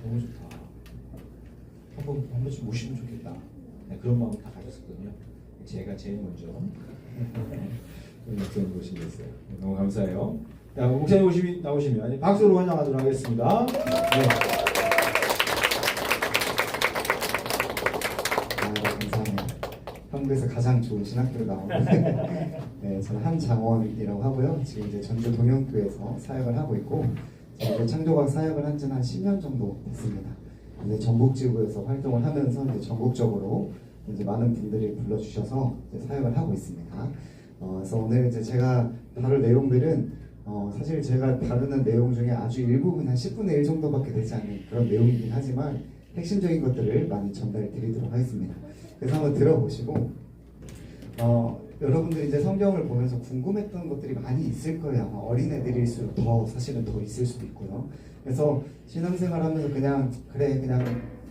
너무 좋다. 한 번씩 모시면 좋겠다. 네, 그런 마음 다 가졌었거든요. 제가 제일 먼저 우리 목사님 모시게 됐어요. 너무 감사해요. 자, 목사님 나오시면 박수로 환영하도록 하겠습니다. 네. 감사합니다. 한국에서 가장 좋은 신학교로 나오는 네, 저는 한장원이라고 하고요. 지금 이제 전주 동영교에서 사역을 하고 있고 이제 창조과학 사역을 한 지는 한 10년 정도 됐습니다. 이제 전북지구에서 활동을 하면서 이제 전국적으로 이제 많은 분들이 불러주셔서 이제 사역을 하고 있습니다. 그래서 오늘 이제 제가 다룰 내용들은 사실 제가 다루는 내용 중에 아주 일부분 한 10분의 1 정도밖에 되지 않는 그런 내용이긴 하지만 핵심적인 것들을 많이 전달 드리도록 하겠습니다. 그래서 한번 들어보시고 여러분들이 이제 성경을 보면서 궁금했던 것들이 많이 있을 거예요. 아마 어린애들일수록 더 사실은 더 있을 수도 있고요. 그래서 신앙생활하면서 그냥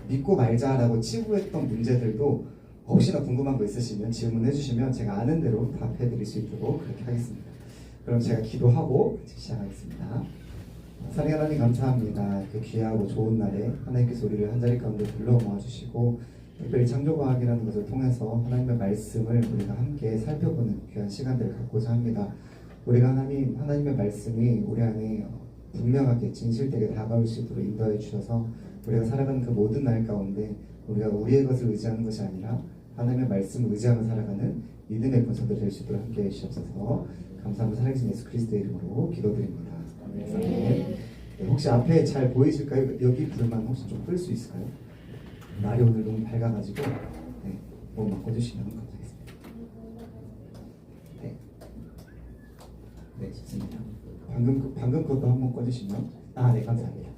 믿고 말자라고 치부했던 문제들도 혹시나 궁금한 거 있으시면 질문해 주시면 제가 아는 대로 답해 드릴 수 있도록 그렇게 하겠습니다. 그럼 제가 기도하고 시작하겠습니다. 사랑하는 하나님 감사합니다. 그 귀하고 좋은 날에 하나님께서 우리를 한자리 가운데 불러 모아주시고 특별히 창조과학이라는 것을 통해서 하나님의 말씀을 우리가 함께 살펴보는 귀한 시간들을 갖고자 합니다. 우리가 하나님의 말씀이 우리 안에 분명하게 진실되게 다가올 수 있도록 인도해 주셔서 우리가 살아가는 그 모든 날 가운데 우리가 우리의 것을 의지하는 것이 아니라 하나님의 말씀을 의지하며 살아가는 믿음의 권속들 될 수 있도록 함께 해주셔서 감사하며 살아계신 예수 그리스도의 이름으로 기도드립니다. 아멘. 네, 혹시 앞에 잘 보이실까요? 여기 불만 혹시 좀 끌 수 있을까요? 날이 오늘 너무 밝아가지고 몸만 꺼주시면 감사하겠습니다. 네, 좋습니다. 방금 것도 한번 꺼주시면 네, 감사합니다.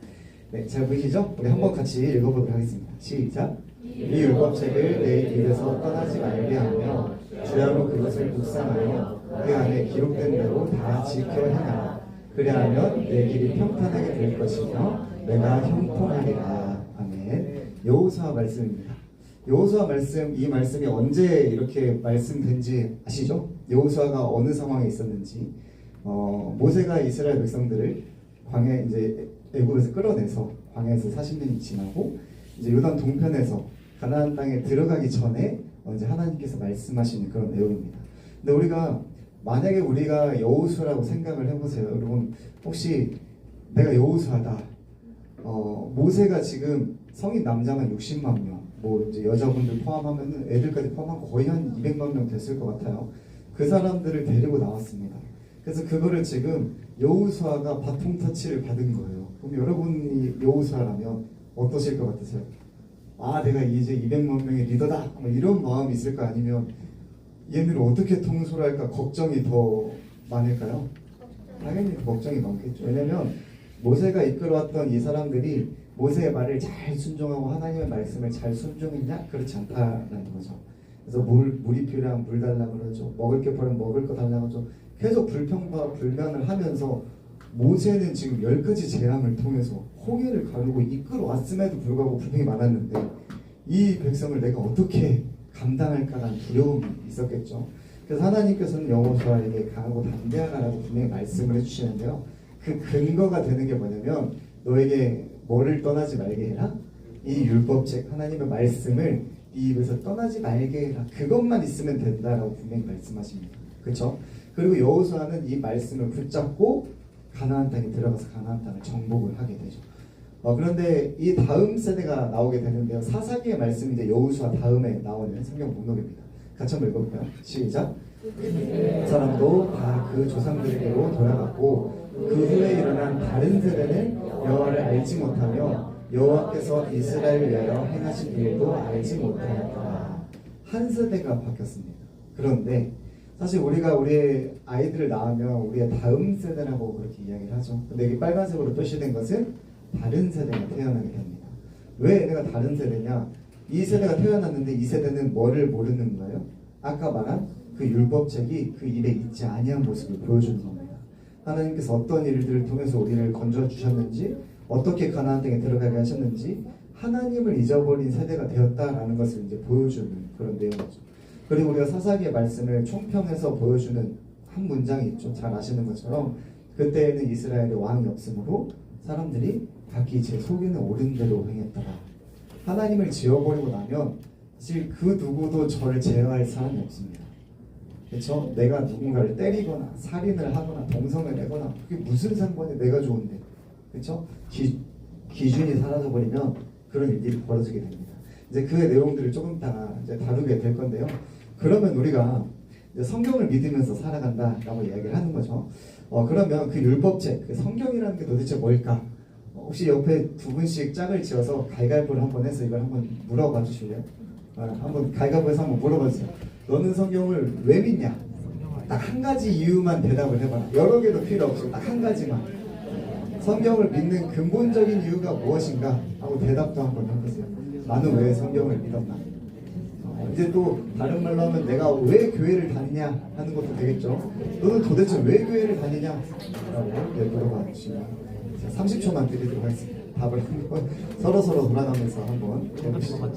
네, 잘 보이시죠? 우리 한번 같이 읽어보도록 하겠습니다. 시작! 이 율법책을 내 입에서 떠나지 말게 하며 주야로 그것을 묵상하여 그 안에 기록된 대로 다 지켜 행하라. 그리하면 내 길이 평탄하게 될 것이며 내가 형통하리라. 아멘. 여호수아 말씀입니다. 여호수아 말씀, 이 말씀이 언제 이렇게 말씀된지 아시죠? 여호수아가 어느 상황에 있었는지 모세가 이스라엘 백성들을 광야 이제 애굽에서 끌어내서 광야에서 40년이 지나고 이제 요단 동편에서 가나안 땅에 들어가기 전에 이제 하나님께서 말씀하시는 그런 내용입니다. 근데 만약에 우리가 여호수아라고 생각을 해보세요. 여러분 혹시 내가 여호수아다. 모세가 지금 성인 남자만 60만 명, 뭐 이제 여자분들 포함하면 애들까지 포함하면 거의 한 200만 명 됐을 것 같아요. 그 사람들을 데리고 나왔습니다. 그래서 그거를 지금 여호수아가 바통 터치를 받은 거예요. 그럼 여러분이 여호수아라면 어떠실 것 같으세요? 내가 이제 200만 명의 리더다. 뭐 이런 마음이 있을까? 아니면 얘네를 어떻게 통솔할까 걱정이 더 많을까요? 당연히 걱정이 많겠죠. 왜냐면 모세가 이끌어왔던 이 사람들이 모세의 말을 잘 순종하고 하나님의 말씀을 잘 순종했냐? 그렇지 않다라는 거죠. 그래서 물이 필요하면 물 달라고 그러죠. 먹을 게 필요하면 먹을 거 달라고 하죠. 계속 불평과 불만을 하면서 모세는 지금 10가지 재앙을 통해서 홍해를 가르고 이끌어왔음에도 불구하고 불평이 많았는데 이 백성을 내가 어떻게 감당할까라는 두려움이 있었겠죠. 그래서 하나님께서는 여호수아에게 강하고 담대하라고 분명히 말씀을 해주시는데요. 그 근거가 되는 게 뭐냐면 너에게 뭐를 떠나지 말게 해라? 이 율법책 하나님의 말씀을 네 입에서 떠나지 말게 해라. 그것만 있으면 된다라고 분명히 말씀하십니다. 그렇죠? 그리고 여호수아는 이 말씀을 붙잡고 가나안 땅에 들어가서 가나안 땅을 정복을 하게 되죠. 그런데 이 다음 세대가 나오게 되는데요. 사사기의 말씀이 이제 여호수아 다음에 나오는 성경 목록입니다. 같이 한번 읽어볼까요? 시작! 그 사람도 다 그 조상들에게로 돌아갔고 그 후에 일어난 다른 세대는 여호와를 알지 못하며 여호와께서 이스라엘을 위하여 행하신 일도 알지 못하였더라. 한 세대가 바뀌었습니다. 그런데 사실 우리가 우리의 아이들을 낳으면 우리의 다음 세대라고 그렇게 이야기를 하죠. 근데 이게 빨간색으로 표시된 것은 다른 세대가 태어나게 됩니다. 왜 얘네가 다른 세대냐? 이 세대가 태어났는데 이 세대는 뭐를 모르는 거예요? 아까 말한 그 율법책이 그 입에 있지 아니한 모습을 보여주는 겁니다. 하나님께서 어떤 일들을 통해서 우리를 건져주셨는지 어떻게 가나안 땅에 들어가게 하셨는지 하나님을 잊어버린 세대가 되었다라는 것을 이제 보여주는 그런 내용이죠. 그리고 우리가 사사기의 말씀을 총평해서 보여주는 한 문장이 있죠. 잘 아시는 것처럼 그때에는 이스라엘에 왕이 없으므로 사람들이 각기 제 속에는 옳은 대로 행했더라. 하나님을 지어버리고 나면 사실 그 누구도 저를 제어할 사람이 없습니다. 그렇죠? 내가 누군가를 때리거나 살인을 하거나 동성을 내거나 그게 무슨 상관이 내가 좋은데, 그렇죠? 기준이 사라져버리면 그런 일들이 벌어지게 됩니다. 이제 그 내용들을 조금 이따 이제 다루게 될 건데요. 그러면 우리가 이제 성경을 믿으면서 살아간다라고 이야기를 하는 거죠. 그러면 그 율법책, 그 성경이라는 게 도대체 뭘까? 혹시 옆에 두 분씩 짝을 지어서 가위바위보를 한번 해서 이걸 한번 물어봐 주실래요? 한번 가위바위보해서 한번 물어봐 주세요. 너는 성경을 왜 믿냐? 딱 한 가지 이유만 대답을 해봐라. 여러 개도 필요 없이 딱 한 가지만. 성경을 믿는 근본적인 이유가 무엇인가? 하고 대답도 한번 해보세요. 나는 왜 성경을 믿었나? 이제 또 다른 말로 하면 내가 왜 교회를 다니냐 하는 것도 되겠죠. 너는 도대체 왜 교회를 다니냐? 라고 물어봐 주시면 30초만 드리도록 하겠습니다. 답을 한번 서로 돌아가면서 한번 해보시죠.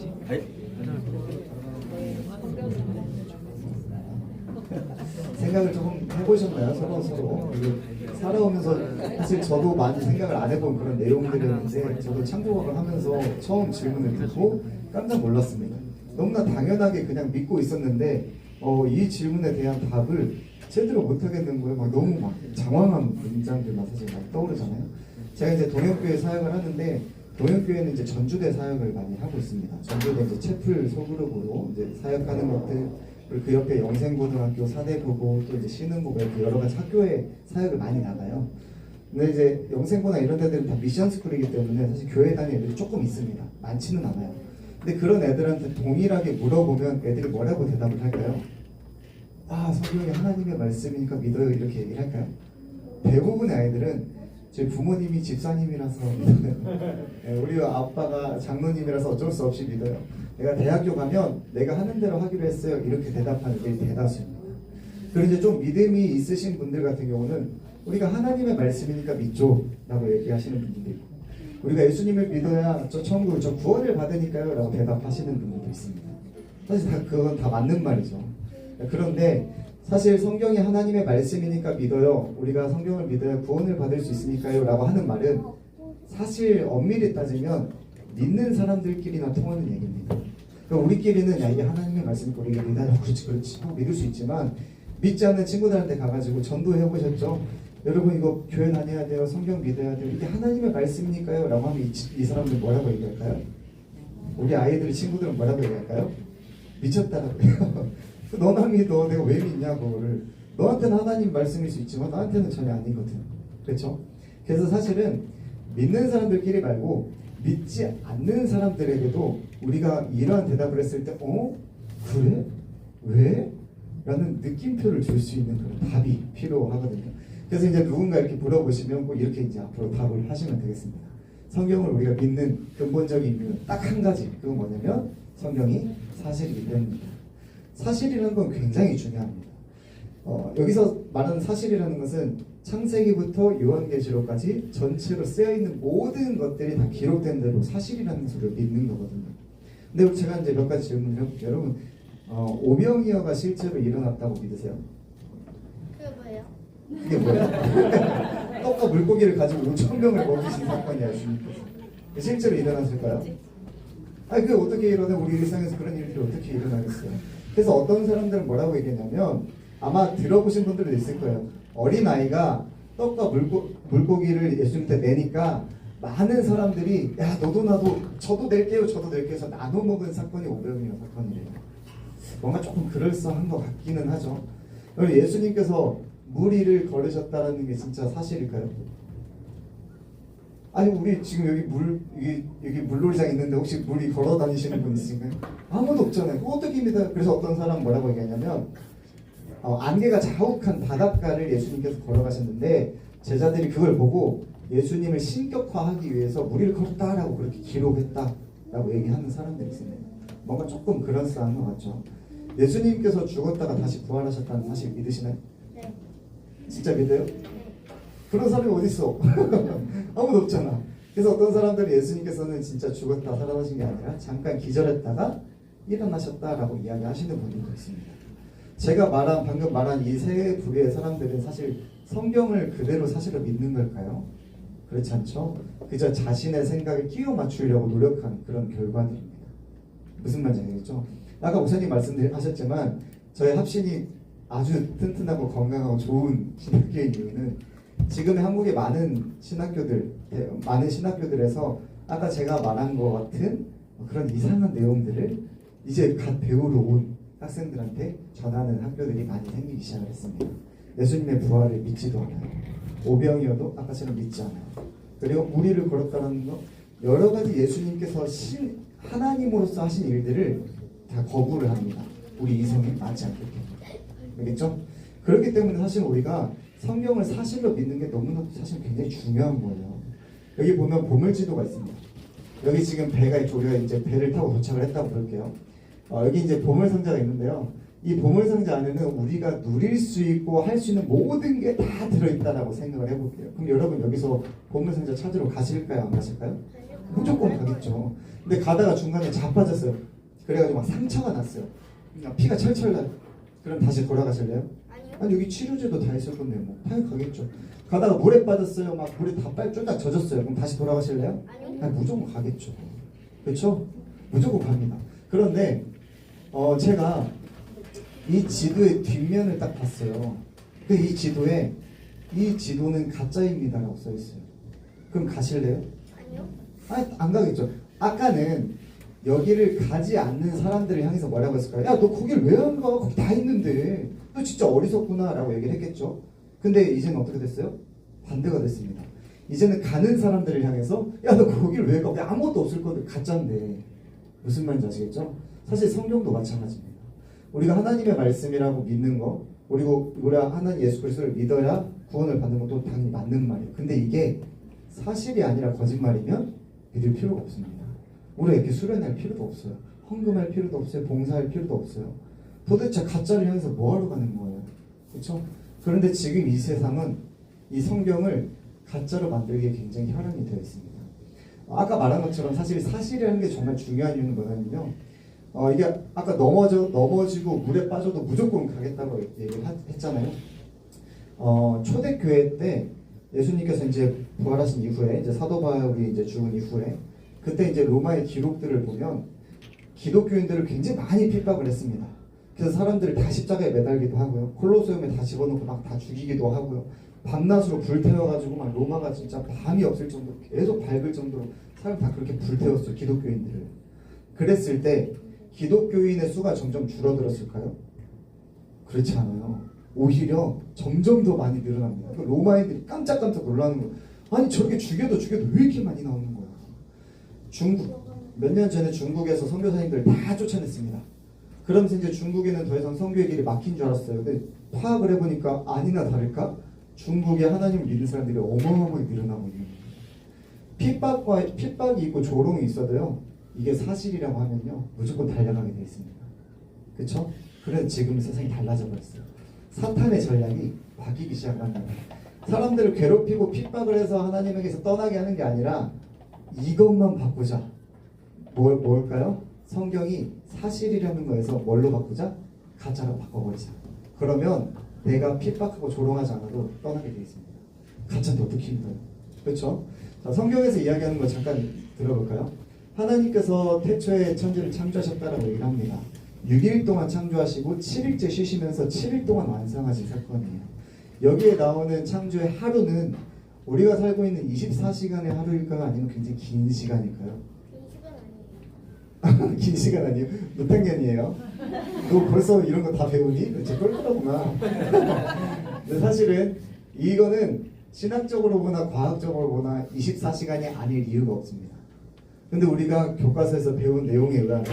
생각을 조금 해보셨나요? 서로 살아오면서 사실 저도 많이 생각을 안 해본 그런 내용들이었는데 저도 창조학을 하면서 처음 질문을 듣고 깜짝 놀랐습니다. 너무나 당연하게 그냥 믿고 있었는데 이 질문에 대한 답을 제대로 못하겠는 거예요. 막 너무 막 장황한 문장들만 사실 막 떠오르잖아요. 제가 이제 동역교회 사역을 하는데 동역교회는 이제 전주대 사역을 많이 하고 있습니다. 전주대 이제 채플 소그룹으로 이제 사역하는 것들, 그리고 그 옆에 영생고등학교, 사대부고, 또 이제 신흥고가 이렇게 여러 가지 학교에 사역을 많이 나가요. 근데 이제 영생고나 이런 데들은 다 미션 스쿨이기 때문에 사실 교회 다니는 애들이 조금 있습니다. 많지는 않아요. 근데 그런 애들한테 동일하게 물어보면 애들이 뭐라고 대답을 할까요? 성경이 하나님의 말씀이니까 믿어요, 이렇게 얘기를 할까요? 대부분의 아이들은 제 부모님이 집사님이라서 믿어요. 우리 아빠가 장로님이라서 어쩔 수 없이 믿어요. 내가 대학교 가면 내가 하는 대로 하기로 했어요. 이렇게 대답하는 게 대다수입니다. 그리고 이제 좀 믿음이 있으신 분들 같은 경우는 우리가 하나님의 말씀이니까 믿죠 라고 얘기하시는 분들도 있고, 우리가 예수님을 믿어야 저 천국, 저 구원을 받으니까요 라고 대답하시는 분들도 있습니다. 사실 그건 다 맞는 말이죠. 그런데 사실 성경이 하나님의 말씀이니까 믿어요, 우리가 성경을 믿어야 구원을 받을 수 있으니까요 라고 하는 말은 사실 엄밀히 따지면 믿는 사람들끼리나 통하는 얘기입니다. 그러니까 우리끼리는 야 이게 하나님의 말씀이니까 우리가 믿어요, 그렇지 하고 믿을 수 있지만, 믿지 않는 친구들한테 가가지고 전도해보셨죠? 여러분 이거 교회 다녀야 돼요, 성경 믿어야 돼요, 이게 하나님의 말씀이니까요 라고 하면 이 사람들 뭐라고 얘기할까요? 우리 아이들 친구들은 뭐라고 얘기할까요? 미쳤다라고 해요. 너나 믿어, 내가 왜 믿냐고를. 너한테는 하나님 말씀일 수 있지만 나한테는 전혀 아니거든. 그렇죠? 그래서 사실은 믿는 사람들끼리 말고 믿지 않는 사람들에게도 우리가 이러한 대답을 했을 때 그래? 왜? 라는 느낌표를 줄 수 있는 그런 답이 필요하거든요. 그래서 이제 누군가 이렇게 물어보시면 꼭 이렇게 이제 앞으로 답을 하시면 되겠습니다. 성경을 우리가 믿는 근본적인 이유는 딱 한 가지, 그건 뭐냐면 성경이 사실이기 때문입니다. 사실이라는 건 굉장히 중요합니다. 여기서 말하는 사실이라는 것은 창세기부터 요한계시록까지 전체로 쓰여있는 모든 것들이 다 기록된 대로 사실이라는 것을 믿는 거거든요. 근데 제가 이제 몇 가지 질문을 해볼게요. 여러분, 오병이어가 실제로 일어났다고 믿으세요? 그게 뭐예요? 그게 뭐예요? 떡과 물고기를 가지고 5,000명을 먹이신 사건이 예수님께서. 실제로 일어났을까요? 그게 어떻게 일어나? 우리 일상에서 그런 일들이 어떻게 일어나겠어요? 그래서 어떤 사람들은 뭐라고 얘기했냐면, 아마 들어보신 분들도 있을 거예요. 어린아이가 떡과 물고기를 예수님한테 내니까 많은 사람들이 야 너도 나도 저도 낼게요 해서 나눠 먹은 사건이 오병이어 사건이래요. 뭔가 조금 그럴싸한 것 같기는 하죠. 그럼 예수님께서 물 위를 걸으셨다는 게 진짜 사실일까요? 아니 우리 지금 여기 물놀이장 있는데 혹시 물 위 걸어 다니시는 분 있으신가요? 아무도 없잖아요. 어떻게 믿어요? 그래서 어떤 사람 뭐라고 얘기하냐면 안개가 자욱한 바닷가를 예수님께서 걸어가셨는데 제자들이 그걸 보고 예수님을 신격화하기 위해서 물 위를 걸었다라고 그렇게 기록했다라고 얘기하는 사람들이 있습니다. 뭔가 조금 그럴싸한 것 같죠. 예수님께서 죽었다가 다시 부활하셨다는 사실 믿으시나요? 네. 진짜 믿어요? 그런 사람이 어디 있어? 아무도 없잖아. 그래서 어떤 사람들은 예수님께서는 진짜 죽었다 살아나신 게 아니라 잠깐 기절했다가 일어나셨다라고 이야기하시는 분들도 있습니다. 제가 방금 말한 이 세 부류의 사람들은 사실 성경을 그대로 사실을 믿는 걸까요? 그렇지 않죠? 그저 자신의 생각에 끼워 맞추려고 노력한 그런 결과들입니다. 무슨 말인지 알겠죠? 아까 목사님 말씀하셨지만 저희 합신이 아주 튼튼하고 건강하고 좋은 신학교인 이유는 지금의 한국의 많은 신학교들에서 아까 제가 말한 것 같은 그런 이상한 내용들을 이제 갓 배우러 온 학생들한테 전하는 학교들이 많이 생기기 시작했습니다. 예수님의 부활을 믿지도 않아요. 오병이어도 아까처럼 믿지 않아요. 그리고 무리를 걸었다는 거 여러 가지 예수님께서 하나님으로서 하신 일들을 다 거부를 합니다. 우리 이성에 맞지 않기 때문에. 알겠죠? 그렇기 때문에 사실 우리가 성경을 사실로 믿는 게 너무나 사실 굉장히 중요한 거예요. 여기 보면 보물지도가 있습니다. 여기 지금 배가 있고 우리가 이제 배를 타고 도착을 했다고 볼게요. 여기 이제 보물상자가 있는데요. 이 보물상자 안에는 우리가 누릴 수 있고 할 수 있는 모든 게 다 들어있다라고 생각을 해볼게요. 그럼 여러분 여기서 보물상자 찾으러 가실까요? 안 가실까요? 무조건 가겠죠. 근데 가다가 중간에 자빠졌어요. 그래가지고 막 상처가 났어요. 그러니까 피가 철철 나요. 그럼 다시 돌아가실래요? 아니요. 아니 여기 치료제도 다 있을 건데 뭐 당연히 가겠죠. 가다가 물에 빠졌어요. 막 물에 다 쫄딱 젖었어요. 그럼 다시 돌아가실래요? 아니요. 아니 무조건 가겠죠. 그렇죠? 무조건 갑니다. 그런데 제가 이 지도의 뒷면을 딱 봤어요. 근데 이 지도는 가짜입니다라고 써 있어요. 그럼 가실래요? 아니요. 아니 안 가겠죠. 아까는 여기를 가지 않는 사람들을 향해서 뭐라고 했을까요? 야 너 거길 왜 안 가? 거기 다 있는데 너 진짜 어리석구나 라고 얘기를 했겠죠. 근데 이제는 어떻게 됐어요? 반대가 됐습니다. 이제는 가는 사람들을 향해서 야 너 거길 왜 가? 거기 아무것도 없을 건데 가짜인데. 무슨 말인지 아시겠죠? 사실 성경도 마찬가지입니다. 우리가 하나님의 말씀이라고 믿는 거, 그리고 우리가 하나님 예수 그리스도를 믿어야 구원을 받는 것도 당연히 맞는 말이에요. 근데 이게 사실이 아니라 거짓말이면 믿을 필요가 없습니다. 우리가 이렇게 수련할 필요도 없어요. 헌금할 필요도 없어요. 봉사할 필요도 없어요. 도대체 가짜를 향해서 뭐하러 가는 거예요? 그렇죠? 그런데 지금 이 세상은 이 성경을 가짜로 만들기에 굉장히 혈안이 되어 있습니다. 아까 말한 것처럼 사실이라는 게 정말 중요한 이유는 뭐냐면요. 이게 아까 넘어지고 물에 빠져도 무조건 가겠다고 얘기를 했잖아요. 초대교회 때 예수님께서 이제 부활하신 이후에 이제 사도 바울이 이제 죽은 이후에 그때 이제 로마의 기록들을 보면 기독교인들을 굉장히 많이 핍박을 했습니다. 그래서 사람들을 다 십자가에 매달기도 하고요. 콜로세움에 다 집어넣고 막 다 죽이기도 하고요. 밤낮으로 불태워가지고 막 로마가 진짜 밤이 없을 정도로 계속 밝을 정도로 사람 다 그렇게 불태웠어요. 기독교인들을. 그랬을 때 기독교인의 수가 점점 줄어들었을까요? 그렇지 않아요. 오히려 점점 더 많이 늘어납니다. 그 로마인들이 깜짝깜짝 놀라는 거예요. 아니 저렇게 죽여도 왜 이렇게 많이 나오는 거야? 몇 년 전에 중국에서 선교사님들 다 쫓아냈습니다. 그러면서 이제 중국에는 더 이상 선교의 길이 막힌 줄 알았어요. 근데 파악을 해보니까 아니나 다를까 중국에 하나님을 믿는 사람들이 어마어마하게 늘어나고 있는 거예요. 핍박이 있고 조롱이 있어도요. 이게 사실이라고 하면요. 무조건 달려가게 되어 있습니다. 그렇죠? 그래서 지금 세상이 달라져 버렸어요. 사탄의 전략이 바뀌기 시작한다. 사람들을 괴롭히고 핍박을 해서 하나님에게서 떠나게 하는 게 아니라 이것만 바꾸자. 뭘까요? 성경이 사실이라는 거에서 뭘로 바꾸자? 가짜로 바꿔버리자. 그러면 내가 핍박하고 조롱하지 않아도 떠나게 되어 있습니다. 가짜인데 어떻게 힘들어요? 그렇죠? 자, 성경에서 이야기하는 거 잠깐 들어볼까요? 하나님께서 태초에 천지를 창조하셨다라고 얘기를 합니다. 6일 동안 창조하시고 7일째 쉬시면서 7일 동안 완성하신 사건이에요. 여기에 나오는 창조의 하루는 우리가 살고 있는 24시간의 하루일까요? 아니면 굉장히 긴 시간일까요? 긴 시간 아니에요? 몇 학년이에요? 너 벌써 이런 거 다 배우니? 제 꼴찌라구나. 근데 사실은 이거는 신학적으로 보나 과학적으로 보나 24시간이 아닐 이유가 없습니다. 근데 우리가 교과서에서 배운 내용에 의하면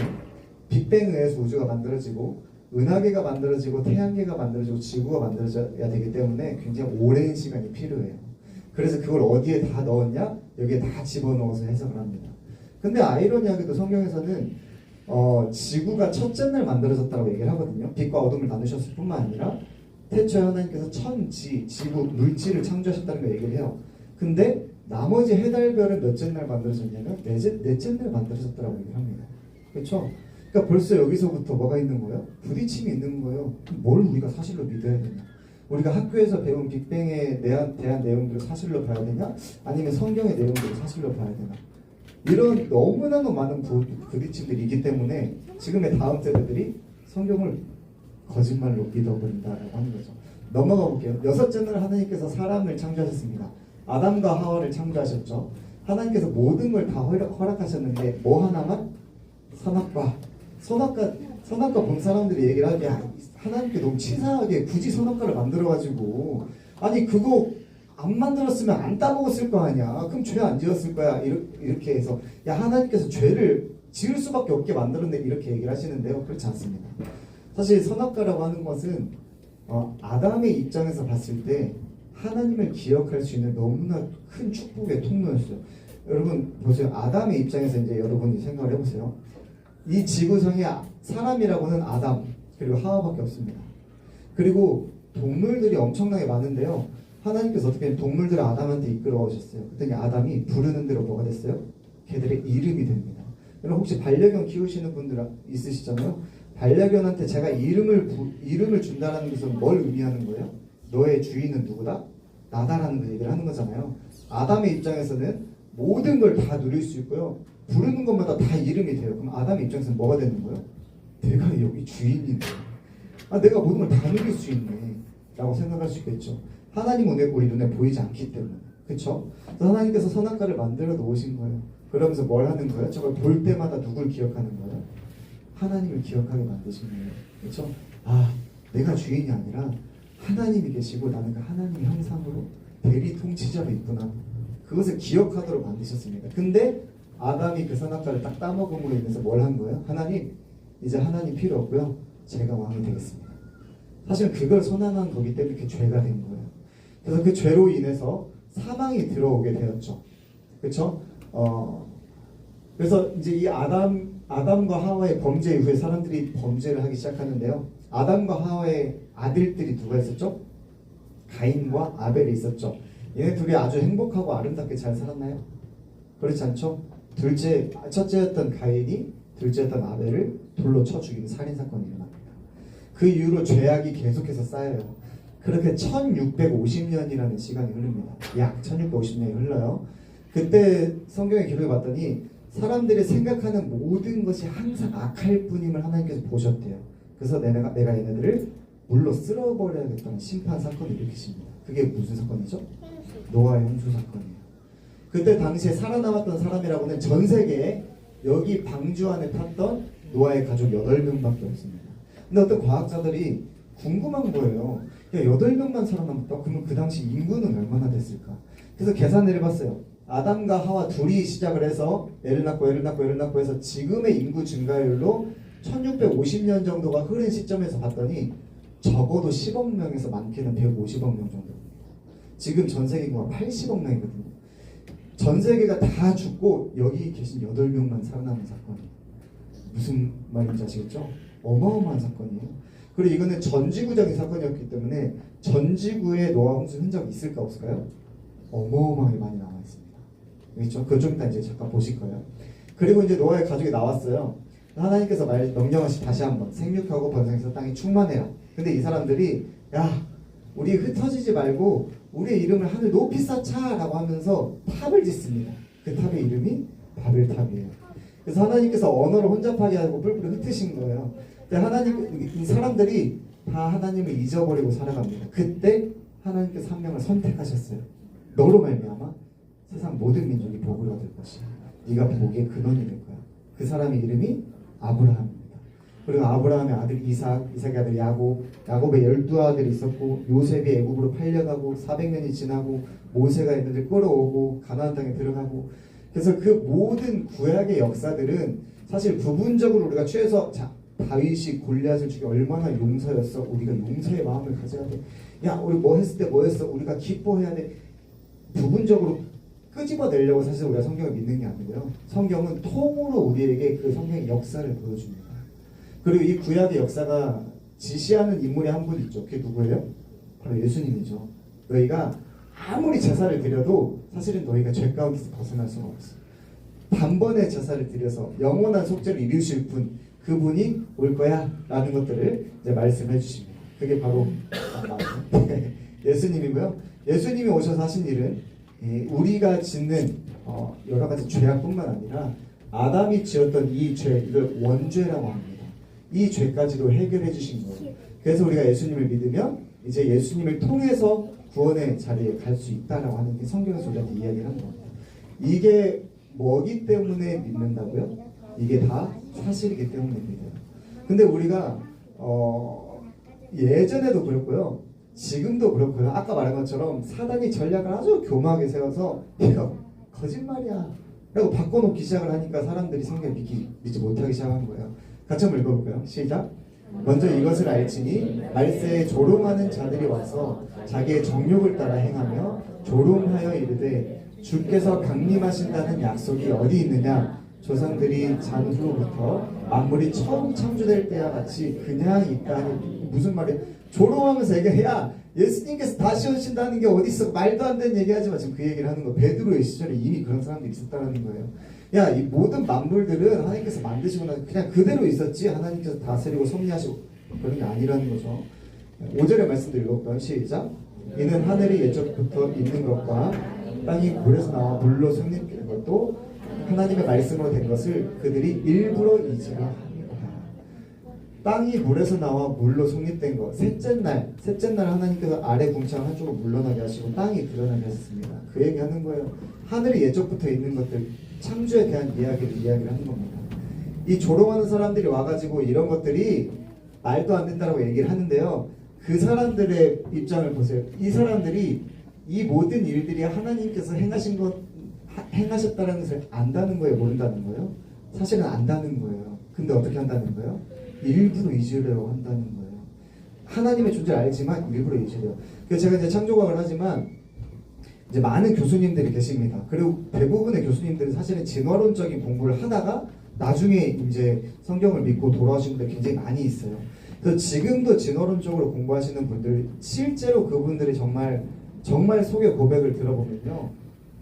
빅뱅에 의해서 우주가 만들어지고 은하계가 만들어지고 태양계가 만들어지고 지구가 만들어져야 되기 때문에 굉장히 오랜 시간이 필요해요. 그래서 그걸 어디에 다 넣었냐? 여기에 다 집어넣어서 해석을 합니다. 근데 아이러니하게도 성경에서는 지구가 첫째 날 만들어졌다고 얘기를 하거든요. 빛과 어둠을 나누셨을 뿐만 아니라 태초에 하나님께서 천지, 지구, 물질을 창조하셨다는 걸 얘기를 해요. 근데 나머지 해달별은 몇째 날 만들어졌냐면 넷째 날 만들어졌다고 얘기를 합니다. 그렇죠? 그러니까 벌써 여기서부터 뭐가 있는 거예요? 부딪힘이 있는 거예요. 뭘 우리가 사실로 믿어야 되냐? 우리가 학교에서 배운 빅뱅에 대한 내용들을 사실로 봐야 되냐? 아니면 성경의 내용들을 사실로 봐야 되나? 이런 너무나도 많은 부딪힘들이 있기 때문에 지금의 다음 세대들이 성경을 거짓말로 믿어버린다라고 하는 거죠. 넘어가 볼게요. 여섯째는 하나님께서 사람을 창조하셨습니다. 아담과 하와를 창조하셨죠. 하나님께서 모든 걸 다 허락하셨는데 뭐 하나만? 선악과 본 사람들이 얘기를 하면 야, 하나님께 너무 치사하게 굳이 선악과를 만들어가지고 아니 그거 안 만들었으면 안 따먹었을 거 아니야. 그럼 죄 안 지었을 거야. 이렇게 해서 야 하나님께서 죄를 지을 수밖에 없게 만들었네 이렇게 얘기를 하시는데요. 그렇지 않습니다. 사실 선악과라고 하는 것은 아담의 입장에서 봤을 때 하나님을 기억할 수 있는 너무나 큰 축복의 통로였어요. 여러분 보세요. 아담의 입장에서 이제 여러분이 생각을 해보세요. 이 지구상에 사람이라고는 아담 그리고 하와밖에 없습니다. 그리고 동물들이 엄청나게 많은데요. 하나님께서 어떻게 동물들을 아담한테 이끌어 오셨어요. 그랬더니 아담이 부르는 대로 뭐가 됐어요? 걔들의 이름이 됩니다. 여러분 혹시 반려견 키우시는 분들 있으시잖아요. 반려견한테 제가 이름을 준다는 것은 뭘 의미하는 거예요? 너의 주인은 누구다? 나다라는 그 얘기를 하는 거잖아요. 아담의 입장에서는 모든 걸 다 누릴 수 있고요. 부르는 것마다 다 이름이 돼요. 그럼 아담의 입장에서는 뭐가 되는 거예요? 내가 여기 주인인데 내가 모든 걸 다 누릴 수 있네 라고 생각할 수 있겠죠. 하나님은 우리 눈에 보이지 않기 때문에 그렇죠? 하나님께서 선악과를 만들어 놓으신 거예요. 그러면서 뭘 하는 거예요? 저걸 볼 때마다 누굴 기억하는 거예요? 하나님을 기억하게 만드신 거예요. 그렇죠? 내가 주인이 아니라 하나님이 계시고 나는 그 하나님의 형상으로 대리 통치자로 있구나. 그것을 기억하도록 만드셨습니다. 근데 아담이 그 선악과를 딱 따먹음으로 인해서 뭘 한 거예요? 이제 하나님 필요 없고요. 제가 왕이 되겠습니다. 사실 그걸 선언한 거기 때문에 그 죄가 된 거예요. 그래서 그 죄로 인해서 사망이 들어오게 되었죠. 그렇죠? 그래서 이제 이 아담과 하와의 범죄 이후에 사람들이 범죄를 하기 시작하는데요. 아담과 하와의 아들들이 누가 있었죠? 가인과 아벨이 있었죠. 얘네 둘이 아주 행복하고 아름답게 잘 살았나요? 그렇지 않죠? 첫째였던 가인이 둘째였던 아벨을 돌로 쳐 죽이는 살인사건이 일어납니다. 그 이후로 죄악이 계속해서 쌓여요. 그렇게 1650년이라는 시간이 흐릅니다. 약 1650년이 흘러요. 그때 성경의 기록을 봤더니 사람들이 생각하는 모든 것이 항상 악할 뿐임을 하나님께서 보셨대요. 그래서 내가 얘네들을 물로 쓸어버려야겠다는 심판 사건을 일으키십니다. 그게 무슨 사건이죠? 노아의 홍수 사건이에요. 그때 당시에 살아남았던 사람이라고는 전 세계에 여기 방주 안에 탔던 노아의 가족 8명밖에 없습니다. 근데 어떤 과학자들이 궁금한 거예요. 야, 8명만 살아남았다? 그러면 그 당시 인구는 얼마나 됐을까? 그래서 계산을 해봤어요. 아담과 하와 둘이 시작을 해서 애를 낳고 해서 지금의 인구 증가율로 1650년 정도가 흐른 시점에서 봤더니 적어도 10억 명에서 많게는 150억 명 정도입니다. 지금 전 세계 인구가 80억 명이거든요. 전 세계가 다 죽고 여기 계신 8명만 살아남은 사건이에요. 무슨 말인지 아시겠죠? 어마어마한 사건이에요. 그리고 이거는 전지구적인 사건이었기 때문에 전지구에 노아 홍수 흔적이 있을까 없을까요? 어마어마하게 많이 나와 있습니다. 그렇죠? 그거 좀 이따 이제 잠깐 보실 거예요. 그리고 이제 노아의 가족이 나왔어요. 하나님께서 명령하시 다시 한번 생육하고 번성해서 땅에 충만해라. 근데 이 사람들이 야 우리 흩어지지 말고 우리의 이름을 하늘 높이 쌓자 라고 하면서 탑을 짓습니다. 그 탑의 이름이 바벨탑이에요. 그래서 하나님께서 언어를 혼잡하게 하고 뿔뿔이 흩으신 거예요. 근데 이 사람들이 다 하나님을 잊어버리고 살아갑니다. 그때 하나님께서 한 명을 선택하셨어요. 너로 말미암아 세상 모든 민족이 복을 얻을 것이야. 네가 복의 근원이 될 거야. 그 사람의 이름이 아브라함입니다. 그리고 아브라함의 아들 이삭의 아들 야곱의 12아들이 있었고 요셉이 애굽으로 팔려가고 400년이 지나고 모세가 얘네들 끌어오고 가나안 땅에 들어가고 그래서 그 모든 구약의 역사들은 사실 부분적으로 우리가 취해서 다윗이 골리앗을 죽여 얼마나 용서였어. 우리가 용서의 마음을 가져야 돼. 야 우리 뭐 했을 때 뭐 했어. 우리가 기뻐해야 돼. 부분적으로 끄집어내려고 사실 우리가 성경을 믿는 게 아니고요. 성경은 통으로 우리에게 그 성경의 역사를 보여줍니다. 그리고 이 구약의 역사가 지시하는 인물이 한 분 있죠. 그게 누구예요? 바로 예수님이죠. 너희가 아무리 제사를 드려도 사실은 너희가 죄 가운데서 벗어날 수가 없어. 단번에 제사를 드려서 영원한 속죄를 이루실 분, 그분이 올 거야 라는 것들을 이제 말씀해 주십니다. 그게 바로 예수님이고요. 예수님이 오셔서 하신 일은 우리가 짓는 여러 가지 죄악뿐만 아니라 아담이 지었던 이 죄, 이걸 원죄라고 합니다. 이 죄까지도 해결해 주신 거예요. 그래서 우리가 예수님을 믿으면 이제 예수님을 통해서 구원의 자리에 갈 수 있다라고 하는 게 성경에서 우리한테 이야기를 하는 겁니다. 이게 뭐기 때문에 믿는다고요? 이게 다 사실이기 때문에 믿어요. 근데 우리가 예전에도 그렇고요, 지금도 그렇고요. 아까 말한 것처럼 사단이 전략을 아주 교묘하게 세워서 이거 거짓말이야 라고 바꿔놓기 시작을 하니까 사람들이 성경을 믿지 못하기 시작한 거예요. 같이 한번 읽어볼까요? 시작. 먼저 이것을 알지니 말세에 조롱하는 자들이 와서 자기의 정욕을 따라 행하며 조롱하여 이르되 주께서 강림하신다는 약속이 어디 있느냐. 조상들이 잔 후로부터 만물이 처음 창조될 때와 같이 그냥 있다니. 무슨 말이에요? 조롱하면서 얘기해. 야, 예수님께서 다시 오신다는 게 어디 있어? 말도 안 되는 얘기하지만 지금 그 얘기를 하는 거. 베드로의 시절에 이미 그런 사람들이 있었다는 거예요. 야, 이 모든 만물들은 하나님께서 만드시고 나서 그냥 그대로 있었지 하나님께서 다스리고 섭리하시고 그런 게 아니라는 거죠. 5절의 말씀도 읽어볼까요? 시작. 이는 하늘이 예적부터 있는 것과 땅이 물에서 나와 물로 성립된 것도 하나님의 말씀으로 된 것을 그들이 일부러 잊으려 합니다. 땅이 물에서 나와 물로 성립된 것, 셋째 날 하나님께서 아래 궁창 한쪽으로 물러나게 하시고 땅이 드러나게 하셨습니다. 그 얘기하는 거예요. 하늘이 예적부터 있는 것들, 창조에 대한 이야기를 하는 겁니다. 이 조롱하는 사람들이 와가지고 이런 것들이 말도 안 된다라고 얘기를 하는데요. 그 사람들의 입장을 보세요. 이 사람들이 이 모든 일들이 하나님께서 행하셨다는 것을 안다는 거예요, 모른다는 거예요? 사실은 안다는 거예요. 근데 어떻게 한다는 거예요? 일부러 잊으려고 한다는 거예요. 하나님의 존재를 알지만 일부러 잊으려고. 그래서 제가 이제 창조과학을 하지만 이제 많은 교수님들이 계십니다. 그리고 대부분의 교수님들은 사실은 진화론적인 공부를 하다가 나중에 이제 성경을 믿고 돌아오신 분들 굉장히 많이 있어요. 그래서 지금도 진화론적으로 공부하시는 분들, 실제로 그분들이 정말 속의 고백을 들어보면요,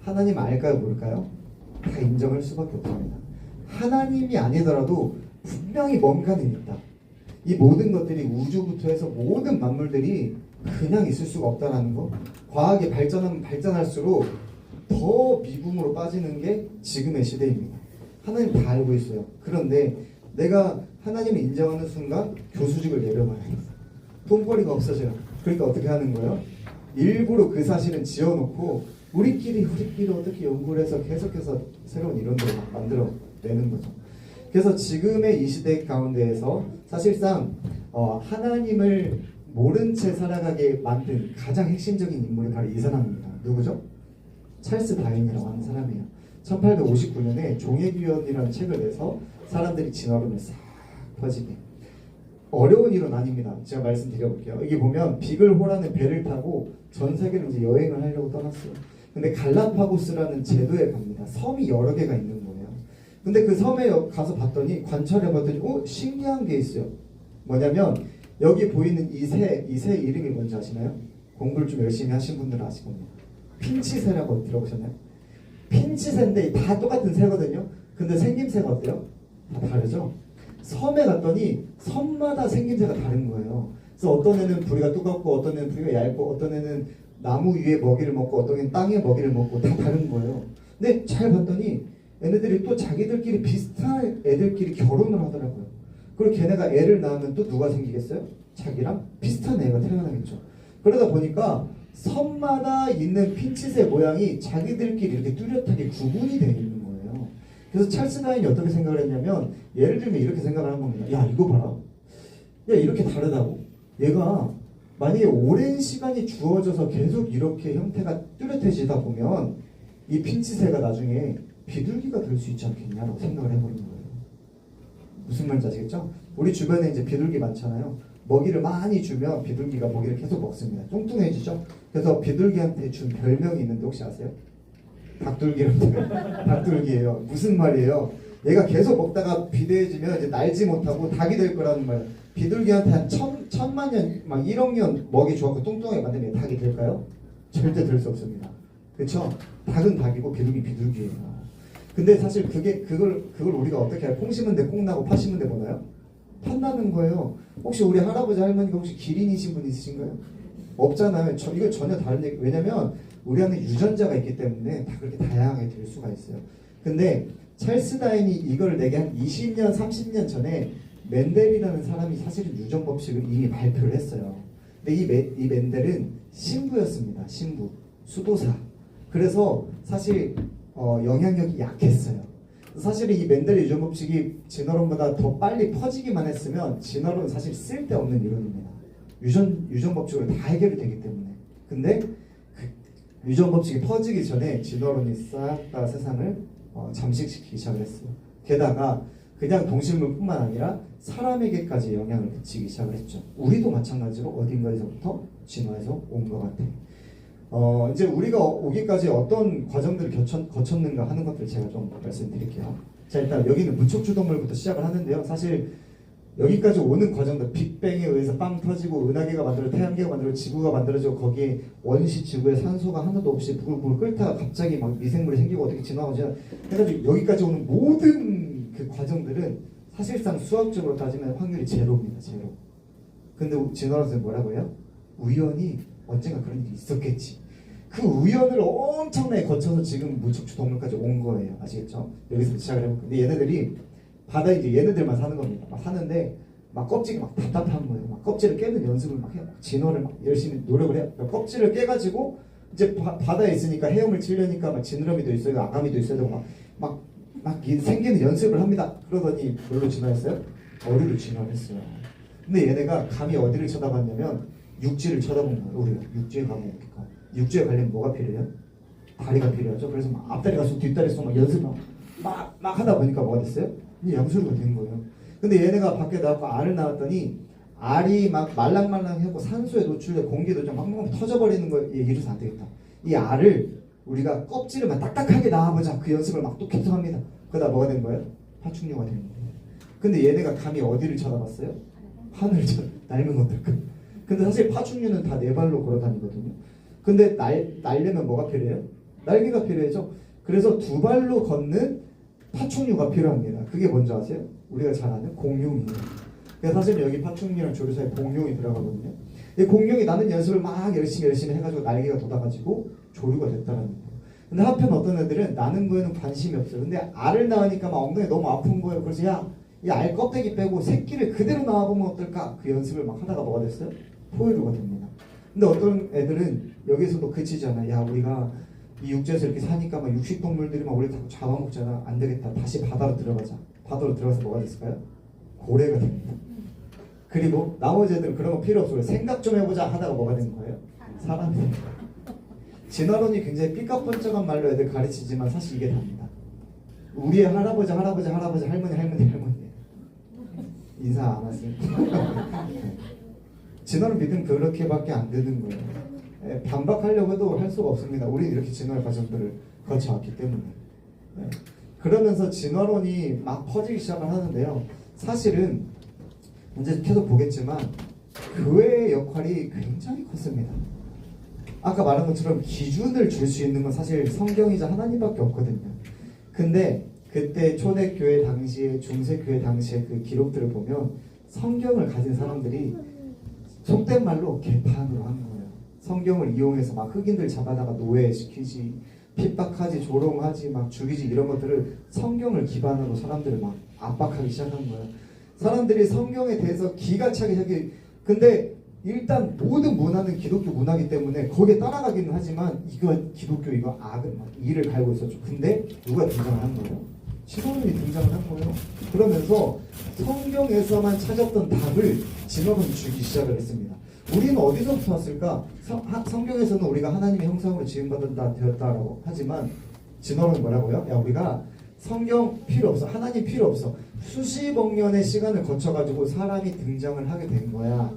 하나님 알까요, 모를까요? 다 인정할 수밖에 없습니다. 하나님이 아니더라도 분명히 뭔가는 있다. 이 모든 것들이 우주부터 해서 모든 만물들이 그냥 있을 수가 없다는 거. 과학이 발전하면 발전할수록 더 미궁으로 빠지는 게 지금의 시대입니다. 하나님 다 알고 있어요. 그런데 내가 하나님을 인정하는 순간 교수직을 내려놔요. 돈벌이가 없어져요. 그러니까 어떻게 하는 거예요? 일부러 그 사실은 지어놓고 우리끼리 어떻게 연구를 해서 계속해서 새로운 이론들을 만들어내는 거죠. 그래서 지금의 이 시대 가운데에서 사실상 하나님을 모른 채 살아가게 만든 가장 핵심적인 인물이 바로 이 사람입니다. 누구죠? 찰스 다윈이라고 하는 사람이에요. 1859년에 종의기원이라는 책을 내서 사람들이 진화론을 싹 퍼지게. 어려운 일은 아닙니다. 제가 말씀드려볼게요. 여기 보면 비글호라는 배를 타고 전 세계를 이제 여행을 하려고 떠났어요. 근데 갈라파고스라는 제도에 갑니다. 섬이 여러 개가 있는 거예요. 근데 그 섬에 가서 봤더니, 관찰해봤더니 신기한 게 있어요. 뭐냐면 여기 보이는 이 새 이름이 뭔지 아시나요? 공부를 좀 열심히 하신 분들은 아실 겁니다. 핀치새라고 들어보셨나요? 핀치새인데 다 똑같은 새거든요. 근데 생김새가 어때요? 다 다르죠? 섬에 갔더니 섬마다 생김새가 다른 거예요. 그래서 어떤 애는 부리가 두껍고 어떤 애는 부리가 얇고 어떤 애는 나무 위에 먹이를 먹고 어떤 애는 땅에 먹이를 먹고 다 다른 거예요. 근데 잘 봤더니 얘네들이 또 자기들끼리 비슷한 애들끼리 결혼을 하더라고요. 그리고 걔네가 애를 낳으면 또 누가 생기겠어요? 자기랑 비슷한 애가 태어나겠죠. 그러다 보니까 섬마다 있는 핀치새 모양이 자기들끼리 이렇게 뚜렷하게 구분이 되어 있는 거예요. 그래서 찰스 다윈이 어떻게 생각을 했냐면, 예를 들면 이렇게 생각을 한 겁니다. 야, 이거 봐라. 야, 이렇게 다르다고? 얘가 만약에 오랜 시간이 주어져서 계속 이렇게 형태가 뚜렷해지다 보면 이 핀치새가 나중에 비둘기가 될 수 있지 않겠냐라고 생각을 해버린 거예요. 무슨 말인지 아시겠죠? 우리 주변에 이제 비둘기 많잖아요. 먹이를 많이 주면 비둘기가 먹이를 계속 먹습니다. 뚱뚱해지죠? 그래서 비둘기한테 준 별명이 있는데 혹시 아세요? 닭둘기예요. 무슨 말이에요? 얘가 계속 먹다가 비대해지면 이제 날지 못하고 닭이 될 거라는 말이에요. 비둘기한테 한 천만 년, 막 1억 년 먹이 주었고 뚱뚱하게 만들면 닭이 될까요? 절대 될 수 없습니다. 그렇죠? 닭은 닭이고 비둘기예요. 근데 사실 그걸 우리가 어떻게 해요? 콩 심은 데 콩 나고 파 심은 데 뭐 나요? 판다는 거예요. 혹시 우리 할아버지 할머니가 혹시 기린이신 분 있으신가요? 없잖아요. 이거 전혀 다른 얘기. 왜냐면 우리 안에 유전자가 있기 때문에 다 그렇게 다양하게 될 수가 있어요. 근데 찰스 다인이 이걸 내게 한 20년, 30년 전에 멘델이라는 사람이 사실은 유전 법칙을 이미 발표를 했어요. 근데 이 멘델은 신부였습니다. 신부, 수도사. 그래서 사실 영향력이 약했어요. 사실은 이 멘델의 유전 법칙이 진화론보다 더 빨리 퍼지기만 했으면 진화론은 사실 쓸데없는 이론입니다. 유전 법칙으로 다 해결이 되기 때문에. 근데 그 유전 법칙이 퍼지기 전에 진화론이 싹 다 세상을 잠식시키기 시작을 했어요. 게다가 그냥 동식물뿐만 아니라 사람에게까지 영향을 미치기 시작을 했죠. 우리도 마찬가지로 어딘가에서부터 진화해서 온 것 같아요. 이제 우리가 오기까지 어떤 과정들을 거쳤는가 하는 것들 제가 좀 말씀드릴게요. 자, 일단 여기는 무척추동물부터 시작을 하는데요. 사실 여기까지 오는 과정도 빅뱅에 의해서 빵 터지고 은하계가 만들어 태양계가 만들어 지구가 만들어지고 거기에 원시 지구에 산소가 하나도 없이 부글부글 끓다가 갑자기 막 미생물이 생기고 어떻게 진화하고 해가지고 여기까지 오는 모든 그 과정들은 사실상 수학적으로 따지면 확률이 제로입니다. 제로. 근데 진화론에서는 뭐라고 해요? 우연히 언젠가 그런 일이 있었겠지. 그 우연을 엄청나게 거쳐서 지금 무척추 동물까지 온 거예요. 아시겠죠? 여기서 시작을 해볼게요. 근데 얘네들이 바다에 이제 얘네들만 사는 겁니다. 막 사는데 막 껍질이 막 답답한 거예요. 막 껍질을 깨는 연습을 막 해요. 진화를 막 열심히 노력을 해요. 껍질을 깨가지고 이제 바다에 있으니까 헤엄을 치려니까 막 지느러미도 있어요, 아가미도 있어야 되고 막 생기는 연습을 합니다. 그러더니 뭘로 진화했어요? 어류로 진화했어요. 근데 얘네가 감히 어디를 쳐다봤냐면 육지를 쳐다본 거예요. 우리가 육지에 가면 어떨까? 육지에 가려면 뭐가 필요해요? 다리가 필요하죠. 그래서 막 앞다리가 쑥 뒷다리 쑥막 연습을 막 하다 보니까 뭐가 됐어요? 이제 양수류가 된 거예요. 근데 얘네가 밖에 나가고 알을 낳았더니 알이 막 말랑말랑하고 산소에 노출돼 공기도 좀 막 터져버리는 거 얘기해서 안 되겠다. 이 알을 우리가 껍질을 막 딱딱하게 낳아보자. 그 연습을 막 또 계속 합니다. 그러다 뭐가 된 거예요? 파충류가 된 거예요. 근데 얘네가 감히 어디를 쳐다봤어요? 하늘을 날면 어떨까? 근데 사실 파충류는 다 네 발로 걸어다니거든요. 근데 날려면 뭐가 필요해요? 날개가 필요해죠. 그래서 두 발로 걷는 파충류가 필요합니다. 그게 뭔지 아세요? 우리가 잘 아는 공룡이에요. 그래서 사실 여기 파충류랑 조류 사이에 공룡이 들어가거든요. 이 공룡이 나는 연습을 막 열심히 해가지고 날개가 돋아가지고 조류가 됐다는 거예요. 근데 한편 어떤 애들은 나는 거에는 관심이 없어요. 근데 알을 낳으니까 막 엉덩이 너무 아픈 거예요. 그래서 야, 이 알 껍데기 빼고 새끼를 그대로 낳아보면 어떨까? 그 연습을 막 하다가 뭐가 됐어요? 포유류가 됩니다. 근데 어떤 애들은 여기서도 그치지 않아요. 야, 우리가 이 육지에서 이렇게 사니까 막 육식동물들이 막 우리 다 잡아먹잖아. 안 되겠다. 다시 바다로 들어가자. 바다로 들어가서 뭐가 됐을까요? 고래가 됩니다. 그리고 나머지 애들은 그런 거 필요 없어요. 생각 좀 해보자 하다가 뭐가 된 거예요? 사람이 됩니다. 진화론이 굉장히 삐까뻔쩍한 말로 애들 가르치지만 사실 이게 답니다. 우리의 할아버지, 할머니 인사 안 하시니까 진화를 믿으면 그렇게밖에 안 되는 거예요. 반박하려고 해도 할 수가 없습니다. 우리는 이렇게 진화의 과정들을 거쳐왔기 때문에. 그러면서 진화론이 막 퍼지기 시작을 하는데요. 사실은 이제 계속 보겠지만 교회의 역할이 굉장히 컸습니다. 아까 말한 것처럼 기준을 줄 수 있는 건 사실 성경이자 하나님밖에 없거든요. 근데 그때 초대교회 당시에 중세교회 당시에 그 기록들을 보면 성경을 가진 사람들이 속된 말로 개판으로 한 거예요. 성경을 이용해서 막 흑인들 잡아다가 노예시키지, 핍박하지, 조롱하지, 막 죽이지 이런 것들을 성경을 기반으로 사람들을 막 압박하기 시작한 거예요. 사람들이 성경에 대해서 기가 차게 하기. 근데 일단 모든 문화는 기독교 문화이기 때문에 거기에 따라가기는 하지만 이거 기독교 이거 악은 막 이를 갈고 있었죠. 근데 누가 등장을 한 거예요? 진화론이 등장을 한 거예요. 그러면서 성경에서만 찾았던 답을 진화론이 주기 시작을 했습니다. 우리는 어디서부터 왔을까? 성경에서는 우리가 하나님의 형상으로 지음받았다 되었다라고 하지만 진화론은 뭐라고요? 야, 우리가 성경 필요 없어. 하나님 필요 없어. 수십억 년의 시간을 거쳐가지고 사람이 등장을 하게 된 거야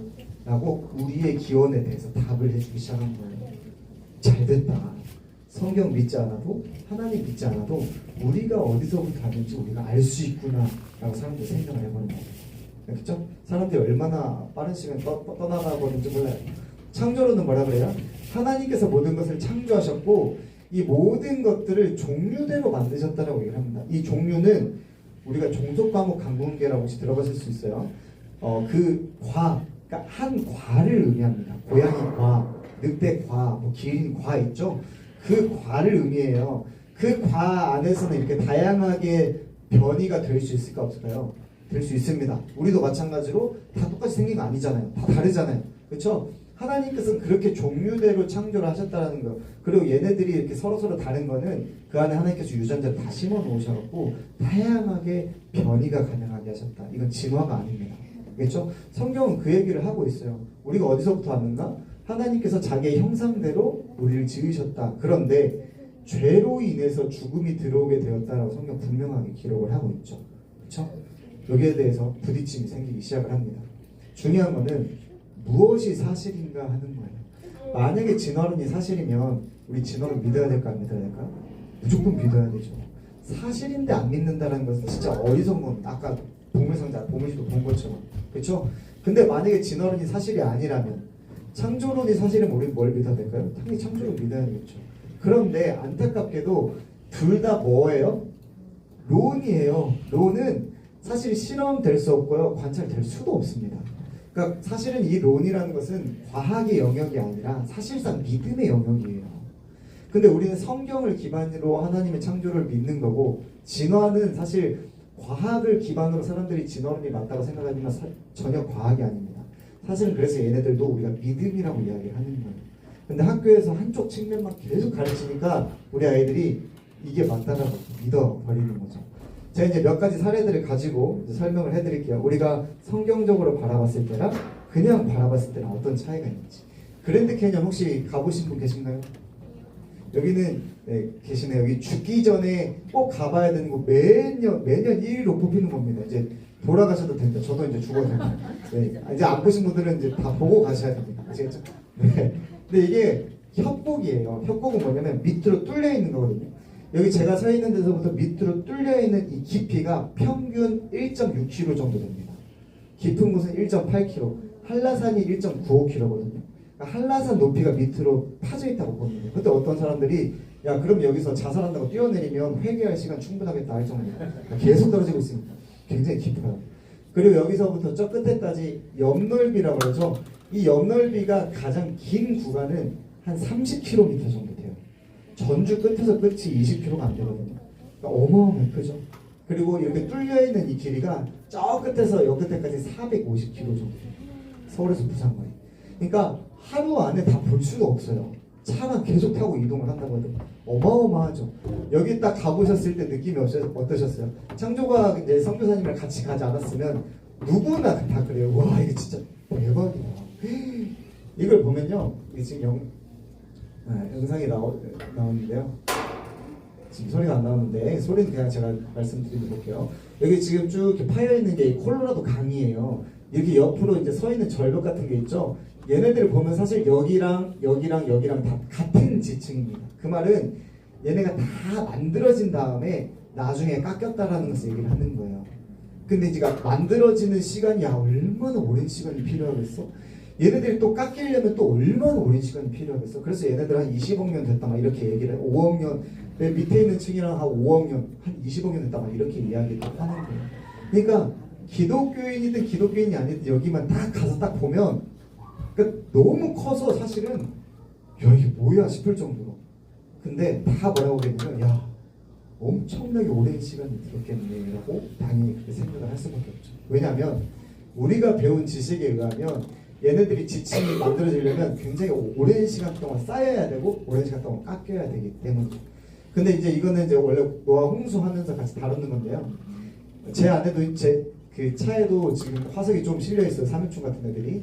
라고 우리의 기원에 대해서 답을 해주기 시작한 거예요. 잘됐다. 성경 믿지 않아도 하나님 믿지 않아도 우리가 어디서부터 왔는지 우리가 알 수 있구나 라고 사람들이 생각을 해보는 거예요. 그렇죠? 사람들이 얼마나 빠른 시간에 떠나가버는지 몰라요. 창조론은 뭐라 그래요? 하나님께서 모든 것을 창조하셨고 이 모든 것들을 종류대로 만드셨다라고 얘기를 합니다. 이 종류는 우리가 종속과목 강분계라고 혹시 들어보실 수 있어요. 그러니까 한 과를 의미합니다. 고양이 과, 늑대 과, 뭐 기린 과 있죠? 그 과를 의미해요. 그 과 안에서는 이렇게 다양하게 변이가 될 수 있을까 없을까요? 될 수 있습니다. 우리도 마찬가지로 다 똑같이 생긴 거 아니잖아요. 다 다르잖아요. 그렇죠? 하나님께서는 그렇게 종류대로 창조를 하셨다는 거. 그리고 얘네들이 이렇게 서로 다른 거는 그 안에 하나님께서 유전자를 다 심어 놓으셔갖고 다양하게 변이가 가능하게 하셨다. 이건 진화가 아닙니다. 그렇죠? 성경은 그 얘기를 하고 있어요. 우리가 어디서부터 왔는가? 하나님께서 자기의 형상대로 우리를 지으셨다. 그런데 죄로 인해서 죽음이 들어오게 되었다라고 성경 분명하게 기록을 하고 있죠. 그렇죠? 여기에 대해서 부딪힘이 생기기 시작을 합니다. 중요한 거는 무엇이 사실인가 하는 거예요. 만약에 진화론이 사실이면 우리 진화론 믿어야 될까 안 믿어야 될까? 무조건 믿어야 되죠. 사실인데 안 믿는다는 것은 진짜 어리석은 건 아까 보물상자, 보물지도 본 것처럼. 그렇죠? 근데 만약에 진화론이 사실이 아니라면 창조론이 사실은 우리는 뭘 믿어야 될까요? 당연히 창조론 믿어야겠죠. 그런데 안타깝게도 둘 다 뭐예요? 론이에요. 론은 사실 실험될 수 없고요. 관찰될 수도 없습니다. 그러니까 사실은 이 론이라는 것은 과학의 영역이 아니라 사실상 믿음의 영역이에요. 근데 우리는 성경을 기반으로 하나님의 창조를 믿는 거고 진화는 사실 과학을 기반으로 사람들이 진화론이 맞다고 생각하지만 전혀 과학이 아닙니다. 사실은 그래서 얘네들도 우리가 믿음이라고 이야기를 하는 거예요. 근데 학교에서 한쪽 측면만 계속 가르치니까 우리 아이들이 이게 맞다라고 믿어버리는 거죠. 제가 이제 몇 가지 사례들을 가지고 이제 설명을 해드릴게요. 우리가 성경적으로 바라봤을 때랑 그냥 바라봤을 때랑 어떤 차이가 있는지. 그랜드 캐니언 혹시 가보신 분 계신가요? 여기는 네, 계시네요. 여기 죽기 전에 꼭 가봐야 되는 거 매년 1위로 뽑히는 겁니다. 이제 돌아가셔도 됩니다. 저도 이제 죽어야 됩니다. 네, 이제 안 보신 분들은 이제 다 보고 가셔야 됩니다. 아시겠죠? 네. 근데 이게 협곡이에요. 협곡은 뭐냐면 밑으로 뚫려 있는 거거든요. 여기 제가 서 있는 데서부터 밑으로 뚫려 있는 이 깊이가 평균 1.6km 정도 됩니다. 깊은 곳은 1.8km, 한라산이 1.95km거든요. 그러니까 한라산 높이가 밑으로 파져 있다고 보는데, 그때 어떤 사람들이 야 그럼 여기서 자살한다고 뛰어내리면 회개할 시간 충분하겠다 할 정도로 계속 떨어지고 있습니다. 굉장히 깊어요. 그리고 여기서부터 저 끝에까지 옆넓이라고 그러죠. 이 옆넓이가 가장 긴 구간은 한 30km 정도 돼요. 전주 끝에서 끝이 20km가 안 되거든요. 그러니까 어마어마하게 크죠. 그리고 이렇게 뚫려있는 이 길이가 저 끝에서 여 끝에까지 450km 정도 돼요. 서울에서 부산까지. 그러니까 하루 안에 다 볼 수가 없어요. 차만 계속 타고 이동을 한다고 하더라고요. 어마어마하죠. 여기 딱 가보셨을 때 느낌이 어떠셨어요? 창조가 이제 선교사님을 같이 가지 않았으면 누구나 다 그래요. 와 이게 진짜 대박이다. 이걸 보면요, 이게 지금 영상이 나오는데요. 지금 소리가 안 나오는데 소리는 그냥 제가 말씀드리고 볼게요. 여기 지금 쭉 이렇게 파여 있는 게 콜로라도 강이에요. 이렇게 옆으로 이제 서 있는 절벽 같은 게 있죠. 얘네들을 보면 사실 여기랑 다 같은 지층입니다. 그 말은 얘네가 다 만들어진 다음에 나중에 깎였다라는 것을 얘기를 하는 거예요. 근데 이제 만들어지는 시간이 얼마나 오랜 시간이 필요하겠어? 얘네들이 또 깎이려면 또 얼마나 오랜 시간이 필요하겠어? 그래서 얘네들 한 20억 년 됐다 막 이렇게 얘기를 해요. 5억 년, 내 밑에 있는 층이랑 한 5억 년, 한 20억 년 됐다 막 이렇게 이야기를 하는 거예요. 그러니까 기독교인이든 기독교인이 아니든 여기만 딱 가서 딱 보면 그러니까 너무 커서 사실은 야 이게 뭐야 싶을 정도로. 근데 다 뭐라고 그랬냐면 야 엄청나게 오랜 시간이 들었겠네라고 당연히 그렇게 생각을 할 수밖에 없죠. 왜냐하면 우리가 배운 지식에 의하면 얘네들이 지층이 만들어지려면 굉장히 오랜 시간 동안 쌓여야 되고 오랜 시간 동안 깎여야 되기 때문이죠. 근데 이제 이거는 이제 원래 노아 홍수하면서 같이 다루는 건데요. 제 안에도 제 그 차에도 지금 화석이 좀 실려 있어요. 삼엽충 같은 애들이.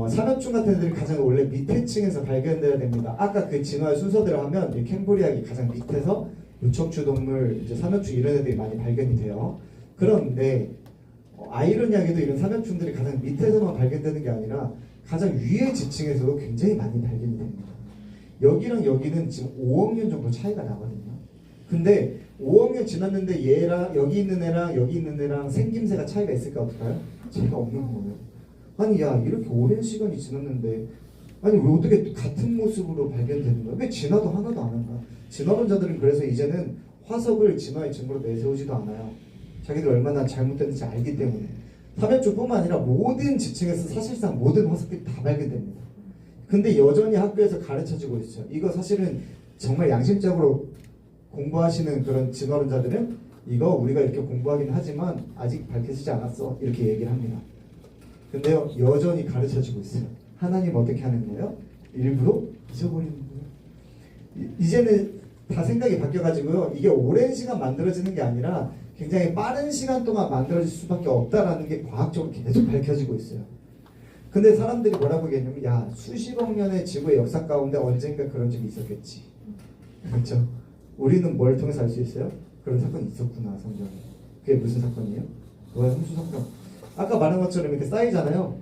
삼엽충 같은 애들이 가장 원래 밑에 층에서 발견돼야 됩니다. 아까 그 진화의 순서대로 하면 이 캥브리아기 가장 밑에서 유척추 동물, 이제 삼엽충 이런 애들이 많이 발견이 돼요. 그런데 아이러니하게도 이런 삼엽충들이 가장 밑에서만 발견되는 게 아니라 가장 위의 지층에서도 굉장히 많이 발견이 됩니다. 여기랑 여기는 지금 5억 년 정도 차이가 나거든요. 근데 5억 년 지났는데 얘랑 여기 있는 애랑 여기 있는 애랑 생김새가 차이가 있을까 없을까요? 차이가 없는 거예요. 아니 야 이렇게 오랜 시간이 지났는데 아니 왜 어떻게 같은 모습으로 발견되는 거야? 왜 진화도 하나도 안 한가? 진화론자들은 그래서 이제는 화석을 진화의 증거로 내세우지도 않아요. 자기들 얼마나 잘못됐는지 알기 때문에. 삼엽초뿐만 아니라 모든 지층에서 사실상 모든 화석들이 다 발견됩니다. 근데 여전히 학교에서 가르쳐지고 있어요. 이거 사실은 정말 양심적으로 공부하시는 그런 진화론자들은 이거 우리가 이렇게 공부하긴 하지만 아직 밝혀지지 않았어 이렇게 얘기를 합니다. 근데요 여전히 가르쳐지고 있어요. 하나님 어떻게 하는 거예요? 일부러 잊어버리는 거예요. 이제는 다 생각이 바뀌어가지고요 이게 오랜 시간 만들어지는 게 아니라 굉장히 빠른 시간 동안 만들어질 수밖에 없다라는 게 과학적으로 계속 밝혀지고 있어요. 근데 사람들이 뭐라고 얘기하냐면 야 수십억 년의 지구의 역사 가운데 언젠가 그런 적이 있었겠지. 그렇죠? 우리는 뭘 통해서 알 수 있어요? 그런 사건이 있었구나 성경에. 그게 무슨 사건이에요? 노아의 홍수 사건. 아까 말한 것처럼 이렇게 쌓이잖아요.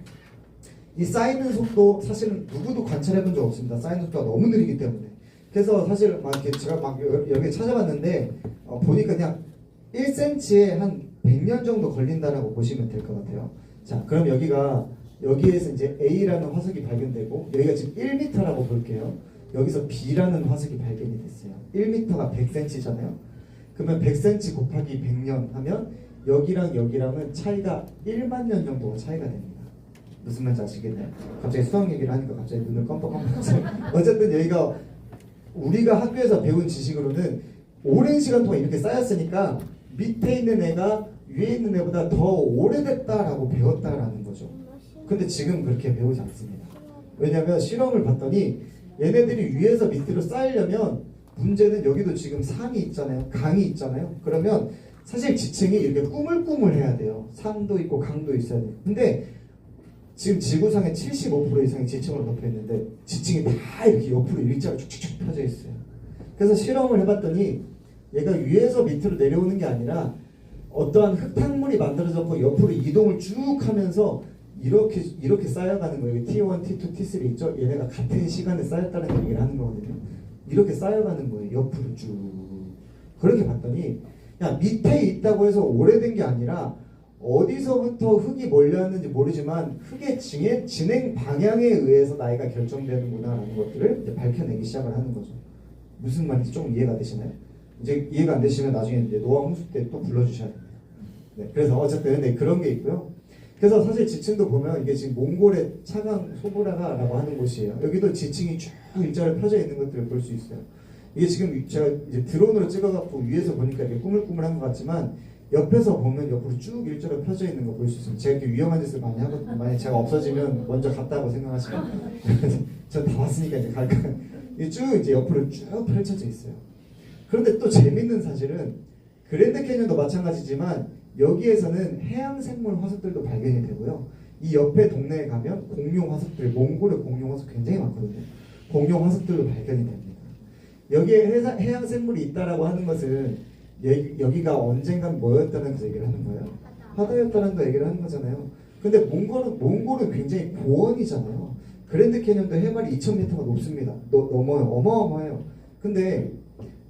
이 쌓이는 속도 사실은 누구도 관찰해 본 적 없습니다. 쌓이는 속도가 너무 느리기 때문에. 그래서 사실 막 이렇게 제가 막 여기 찾아봤는데 보니까 그냥 1cm에 한 100년 정도 걸린다라고 보시면 될 것 같아요. 자, 그럼 여기에서 이제 A라는 화석이 발견되고 여기가 지금 1m라고 볼게요. 여기서 B라는 화석이 발견이 됐어요. 1m가 100cm잖아요. 그러면 100cm 곱하기 100년 하면 여기랑 여기랑은 차이가 1만 년 정도가 차이가 됩니다. 무슨 말인지 아시겠나요? 갑자기 수학 얘기를 하니까 갑자기 눈을 깜빡깜빡 어쨌든 여기가 우리가 학교에서 배운 지식으로는 오랜 시간 동안 이렇게 쌓였으니까 밑에 있는 애가 위에 있는 애보다 더 오래됐다라고 배웠다라는 거죠. 근데 지금 그렇게 배우지 않습니다. 왜냐하면 실험을 봤더니 얘네들이 위에서 밑으로 쌓이려면 문제는 여기도 지금 산이 있잖아요. 강이 있잖아요. 그러면 사실 지층이 이렇게 꾸물꾸물해야 돼요. 산도 있고 강도 있어야 돼요. 근데 지금 지구상의 75% 이상이 지층으로 덮여 있는데 지층이 다 이렇게 옆으로 일자로 쭉쭉쭉 펴져 있어요. 그래서 실험을 해봤더니 얘가 위에서 밑으로 내려오는 게 아니라 어떠한 흙탕물이 만들어졌고 옆으로 이동을 쭉 하면서 이렇게 쌓여가는 거예요. T1, T2, T3 있죠? 얘네가 같은 시간에 쌓였다는 얘기를 하는 거거든요. 이렇게 쌓여가는 거예요. 옆으로 쭉. 그렇게 봤더니 야 밑에 있다고 해서 오래된 게 아니라 어디서부터 흙이 몰려왔는지 모르지만 흙의 진행 방향에 의해서 나이가 결정되는구나라는 것들을 이제 밝혀내기 시작을 하는 거죠. 무슨 말인지 좀 이해가 되시나요? 이제 이해가 안 되시면 나중에 이제 노아 홍수 때 또 불러주셔야 됩니다. 네, 그래서 어쨌든 네, 그런 게 있고요. 그래서 사실 지층도 보면 이게 지금 몽골의 차강 소보라가라고 하는 곳이에요. 여기도 지층이 쭉 일자로 펴져 있는 것들을 볼 수 있어요. 이게 지금 제가 이제 드론으로 찍어갖고 위에서 보니까 이렇게 꾸물꾸물한 것 같지만 옆에서 보면 옆으로 쭉 일자로 펴져 있는 거 볼 수 있습니다. 제가 이렇게 위험한 짓을 많이 하거든요. 만약 제가 없어지면 먼저 갔다고 생각하시면 저 다 왔으니까 이제 갈까. 이게 쭉 이제 옆으로 쭉 펼쳐져 있어요. 그런데 또 재밌는 사실은 그랜드 캐년도 마찬가지지만 여기에서는 해양 생물 화석들도 발견이 되고요. 이 옆에 동네에 가면 공룡 화석들, 몽골의 공룡 화석 굉장히 많거든요. 공룡 화석들도 발견이 됩니다. 여기에 해양 생물이 있다라고 하는 것은 여기가 언젠간 뭐였다는 그 얘기를 하는 거예요. 바다였다는 거 얘기를 하는 거잖아요. 근데 몽골은 굉장히 고원이잖아요. 그랜드 캐년도 해발이 2,000m가 높습니다. 넘어요. 어마어마해요. 근데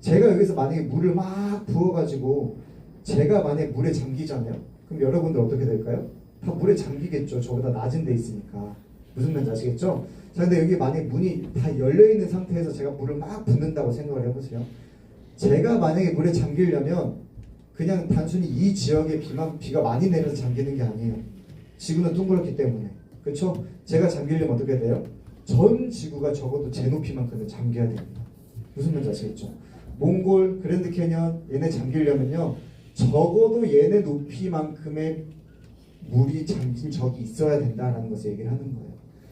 제가 여기서 만약에 물을 막 부어가지고 제가 만약에 물에 잠기잖아요. 그럼 여러분들 어떻게 될까요? 다 물에 잠기겠죠. 저보다 낮은 데 있으니까. 무슨 말인지 아시겠죠? 자, 근데 여기 만약에 문이 다 열려있는 상태에서 제가 물을 막 붓는다고 생각을 해보세요. 제가 만약에 물에 잠기려면 그냥 단순히 이 지역에 비가 많이 내려서 잠기는 게 아니에요. 지구는 둥그렇기 때문에. 그렇죠? 제가 잠기려면 어떻게 돼요? 전 지구가 적어도 제 높이만큼은 잠겨야 됩니다. 무슨 말인지 아시겠죠? 몽골, 그랜드 캐년 얘네 잠기려면요. 적어도 얘네 높이만큼의 물이 잠긴 적이 있어야 된다라는 것을 얘기를 하는 거예요.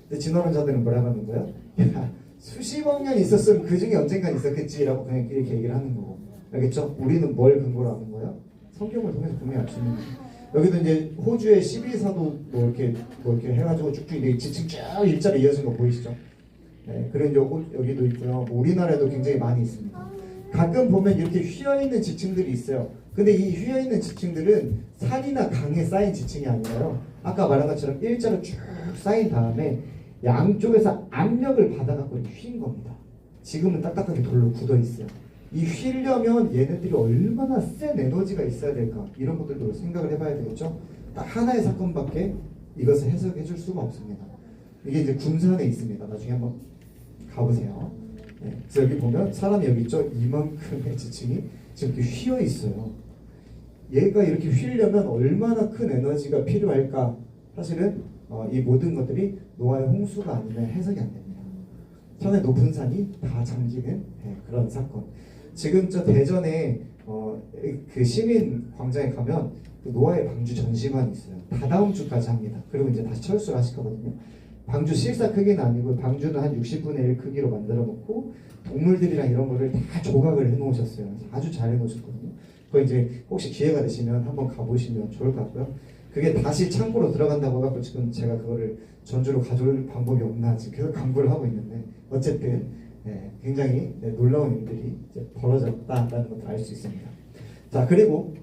근데 진화론자들은 뭐라고 하는 거예요? 야, 수십억 년 있었으면 그 중에 언젠간 있었겠지라고 그냥 이렇게 얘기를 하는 거고. 알겠죠? 우리는 뭘 근거로 하는 거예요? 성경을 통해서 분명히 알 수 있는 거예요. 여기도 이제 호주의 12사도 뭐 이렇게 해가지고 쭉쭉 이렇게 지층 쭉 일자로 이어진 거 보이시죠? 네, 그리고 여기도 있고요. 뭐 우리나라에도 굉장히 많이 있습니다. 가끔 보면 이렇게 휘어있는 지층들이 있어요. 근데 이 휘어있는 지층들은 산이나 강에 쌓인 지층이 아니라요. 아까 말한 것처럼 일자로 쭉 쌓인 다음에 양쪽에서 압력을 받아갖고 휜 겁니다. 지금은 딱딱하게 돌로 굳어있어요. 이 휘려면 얘네들이 얼마나 센 에너지가 있어야 될까 이런 것들도 생각을 해봐야 되겠죠. 딱 하나의 사건밖에 이것을 해석해 줄 수가 없습니다. 이게 이제 군산에 있습니다. 나중에 한번 가보세요. 네. 그래서 여기 보면 사람이 여기 있죠. 이만큼의 지층이 지금 이렇게 휘어 있어요. 얘가 이렇게 휘려면 얼마나 큰 에너지가 필요할까? 사실은 이 모든 것들이 노아의 홍수가 아니면 해석이 안 됩니다. 천의 높은 산이 다 잠기는 그런 사건. 지금 저 대전에 그 시민 광장에 가면 그 노아의 방주 전시관이 있어요. 다다음 주까지 합니다. 그리고 이제 다시 철수를 하실 거거든요. 방주 실사 크기는 아니고 방주는 한 60분의 1 크기로 만들어 놓고 동물들이랑 이런 거를 다 조각을 해 놓으셨어요. 아주 잘 해 놓으셨거든요. 그거 이제 혹시 기회가 되시면 한번 가보시면 좋을 것 같고요. 그게 다시 창고로 들어간다고 해갖고 지금 제가 그거를 전주로 가져올 방법이 없나 지금 계속 강구를 하고 있는데 어쨌든 굉장히 놀라운 일들이 이제 벌어졌다라는 것을 알 수 있습니다. 자, 그리고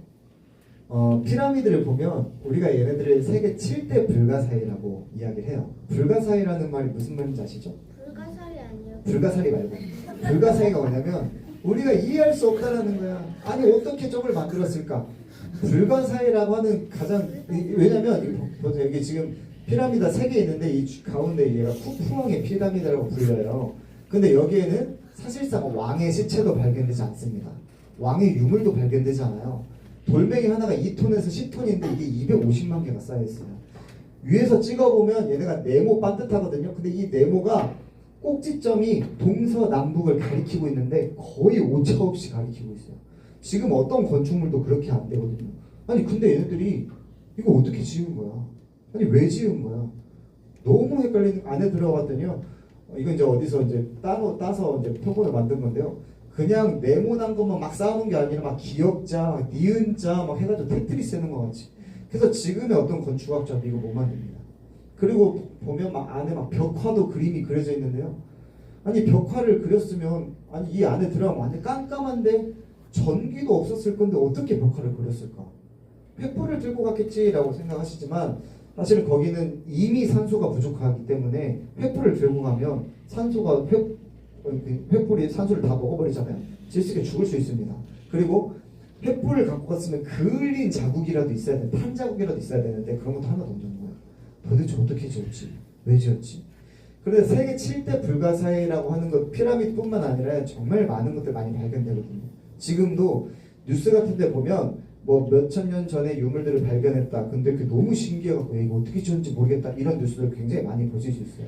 피라미드를 보면 우리가 얘네들을 세계 7대 불가사의라고 이야기를 해요. 불가사의라는 말이 무슨 말인지 아시죠? 불가사리 아니에요? 불가사리 말고 불가사의가 뭐냐면 우리가 이해할 수 없다라는 거야. 아니 어떻게 저걸 만들었을까? 불가사의라고 하는 가장 왜냐면 보세요. 여기 지금 피라미드 3개 있는데 이 가운데 얘가 쿠푸왕의 피라미드라고 불려요. 근데 여기에는 사실상 왕의 시체도 발견되지 않습니다. 왕의 유물도 발견되지 않아요. 돌멩이 하나가 2톤에서 10톤인데 이게 250만 개가 쌓여있어요. 위에서 찍어보면 얘네가 네모 반듯하거든요. 근데 이 네모가 꼭지점이 동서남북을 가리키고 있는데 거의 오차 없이 가리키고 있어요. 지금 어떤 건축물도 그렇게 안 되거든요. 아니 근데 얘네들이 이거 어떻게 지은 거야? 아니 왜 지은 거야? 너무 헷갈리는. 안에 들어갔더니요. 이건 이제 어디서 이제 따서 이제 표본을 만든 건데요. 그냥 네모난 것만 막 쌓아놓은 게 아니라 막 기역자, 니은자 막 해가지고 테트리스 해놓은 것 같이. 그래서 지금의 어떤 건축학자도 이거 못 만듭니다. 그리고 보면 막 안에 막 벽화도 그림이 그려져 있는데요. 아니 벽화를 그렸으면 아니 이 안에 들어가면 완전 깜깜한데 전기도 없었을 건데 어떻게 벽화를 그렸을까? 횃불을 들고 갔겠지라고 생각하시지만 사실은 거기는 이미 산소가 부족하기 때문에 횃불을 들고 가면 산소가 횃불이 산소를 다 먹어버리잖아요. 질식에 죽을 수 있습니다. 그리고 횃불을 갖고 갔으면 그을린 자국이라도 있어야 되는데 탄 자국이라도 있어야 되는데 그런 것도 하나도 없는 거예요. 도대체 어떻게 지었지? 왜 지었지? 그래서 세계 7대 불가사의라고 하는 것 피라미드뿐만 아니라 정말 많은 것들 많이 발견되거든요. 지금도 뉴스 같은 데 보면 뭐 몇천 년 전에 유물들을 발견했다. 근데 그게 너무 신기해갖고 이거 어떻게 지었는지 모르겠다. 이런 뉴스를 굉장히 많이 보실 수 있어요.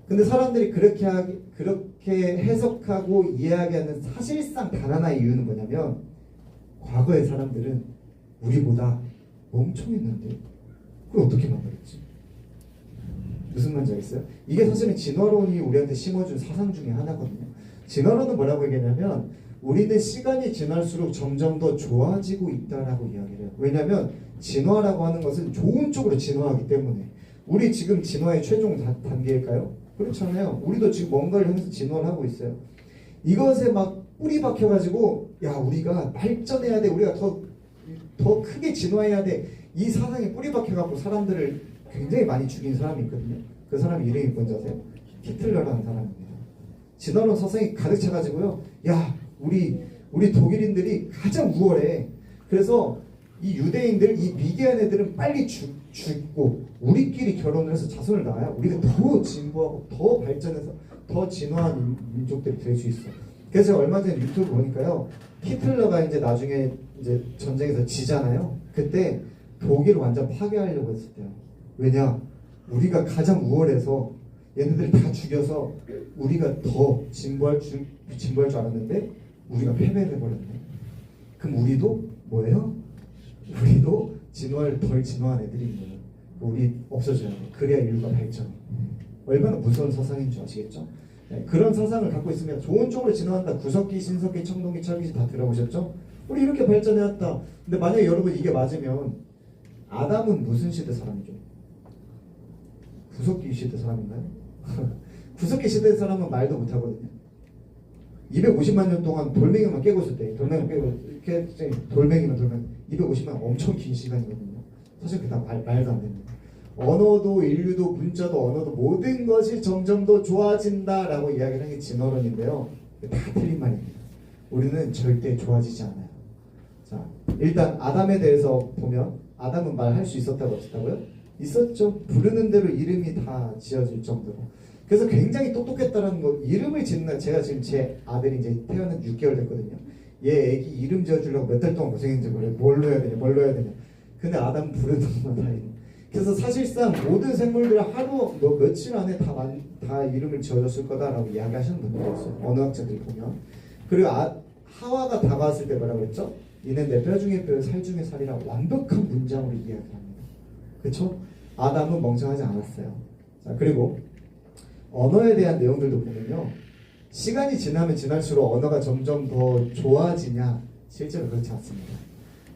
근데 사람들이 그렇게 해석하고 이해하는 사실상 단 하나의 이유는 뭐냐면 과거의 사람들은 우리보다 멍청했는데 그걸 어떻게 만들었지? 무슨 말인지 알겠어요? 이게 사실은 진화론이 우리한테 심어준 사상 중에 하나거든요. 진화론은 뭐라고 얘기하냐면 우리는 시간이 지날수록 점점 더 좋아지고 있다라고 이야기를 해요. 왜냐하면 진화라고 하는 것은 좋은 쪽으로 진화하기 때문에. 우리 지금 진화의 최종 단계일까요? 그렇잖아요. 우리도 지금 뭔가를 하면서 진화를 하고 있어요. 이것에 막 뿌리 박혀가지고 야 우리가 발전해야 돼. 우리가 더 크게 진화해야 돼. 이 사상에 뿌리 박혀갖고 사람들을 굉장히 많이 죽인 사람이 있거든요. 그 사람 이름이 뭔지 아세요? 히틀러라는 사람입니다. 진화론 사상이 가득 차가지고요. 야 우리 독일인들이 가장 우월해. 그래서 이 유대인들, 이 미개한 애들은 빨리 죽고 우리끼리 결혼을 해서 자손을 낳아야 우리가 더 진보하고 더 발전해서 더 진화한 민족들이 될 수 있어. 그래서 얼마 전에 유튜브 보니까요. 히틀러가 이제 나중에 이제 전쟁에서 지잖아요. 그때 독일을 완전 파괴하려고 했을 때요. 왜냐? 우리가 가장 우월해서 얘네들 다 죽여서 우리가 더 진보할 줄 알았는데 우리가 패배를 해버렸네. 그럼 우리도 뭐예요? 우리도 덜 진화한 애들인 거예요. 우리 없어져야 돼. 그래야 인류가 발전해. 얼마나 무서운 사상인 줄 아시겠죠? 네, 그런 사상을 갖고 있으면 좋은 쪽으로 진화한다. 구석기, 신석기, 청동기, 철기지 다 들어보셨죠? 우리 이렇게 발전해왔다. 근데 만약에 여러분 이게 맞으면 아담은 무슨 시대 사람이죠? 구석기 시대 사람인가요? 구석기 시대 사람은 말도 못하거든요. 250만 년 동안 돌멩이만 깨고 있을 때, 돌멩이만 깨고 이렇게 돌멩이 250만 엄청 긴 시간이거든요. 사실 그게 다 말도 안 됩니다. 언어도 인류도 문자도 언어도 모든 것이 점점 더 좋아진다라고 이야기를 하는 게 진화론인데요. 다 틀린 말입니다. 우리는 절대 좋아지지 않아요. 자, 일단 아담에 대해서 보면 아담은 말할 수 있었다고 없었다고요? 있었죠. 부르는 대로 이름이 다 지어질 정도로. 그래서 굉장히 똑똑했다는 거. 이름을 짓는 제가 지금 제 아들이 이제 태어난 6개월 됐거든요. 얘 애기 이름 지어주려고 몇 달 동안 고생했는지 그래. 뭘로 해야 되냐, 뭘로 해야 되냐. 근데 아담 부르는 것만 다 있는. 그래서 사실상 모든 생물들이 하루 며칠 안에 다 이름을 지어줬을 거다라고 이야기하시는 분들이 있어요. 언어학자들이 보면. 그리고 하와가 다가왔을 때 뭐라고 했죠? 이는 내 뼈 중에 뼈, 살 중에 살이라 완벽한 문장으로 이야기합니다. 그렇죠? 아담은 멍청하지 않았어요. 자, 그리고 언어에 대한 내용들도 보면요. 시간이 지나면 지날수록 언어가 점점 더 좋아지냐? 실제로 그렇지 않습니다.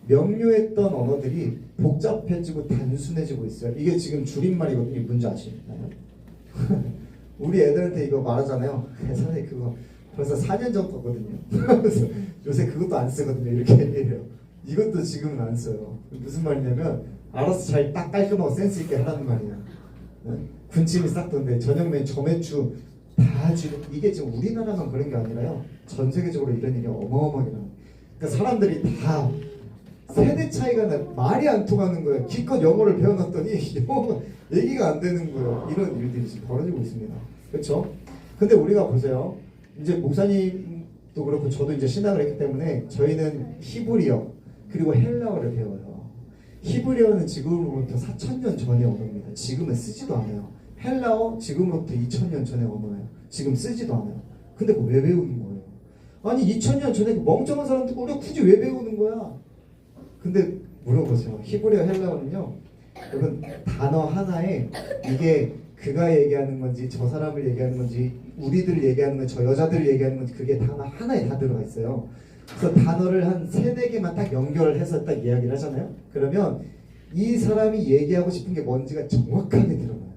명료했던 언어들이 복잡해지고 단순해지고 있어요. 이게 지금 줄임말이거든요. 뭔지 아시나요? 우리 애들한테 이거 말하잖아요. 선생님 그거 벌써 4년 전 거거든요. 그래서 요새 그것도 안 쓰거든요. 이렇게 얘기해요. 이것도 지금은 안 써요. 무슨 말이냐면 알아서 잘 딱 깔끔하고 센스 있게 하라는 말이야. 군침이 싹 도는데 저녁면 점액추 다 지금 이게 지금 우리나라만 그런 게 아니라요. 전 세계적으로 이런 일이 어마어마하게 나요. 그러니까 사람들이 다 세대 차이가 나 말이 안 통하는 거예요. 기껏 영어를 배워놨더니 영어가 얘기가 안 되는 거예요. 이런 일들이 지금 벌어지고 있습니다. 그렇죠? 근데 우리가 보세요. 이제 목사님도 그렇고 저도 이제 신학을 했기 때문에 저희는 히브리어 그리고 헬라어를 배워요. 히브리어는 지금으로부터 4,000년 전의 언어입니다. 지금은 쓰지도 않아요. 헬라어 지금으로부터 2,000년 전의 언어예요. 지금 쓰지도 않아요. 근데 그거 왜 배우는 거예요? 아니 2,000년 전에 그 멍청한 사람들 우리가 굳이 왜 배우는 거야? 근데 물어보세요. 히브리어 헬라어는요. 여러분 단어 하나에 이게 그가 얘기하는 건지 저 사람을 얘기하는 건지 우리들 얘기하는 건지 저 여자들을 얘기하는 건지 그게 단어 하나에 다 들어가 있어요. 그래서 단어를 한 3-4개만 딱 연결해서 딱 이야기를 하잖아요. 그러면 이 사람이 얘기하고 싶은 게 뭔지가 정확하게 들어가요.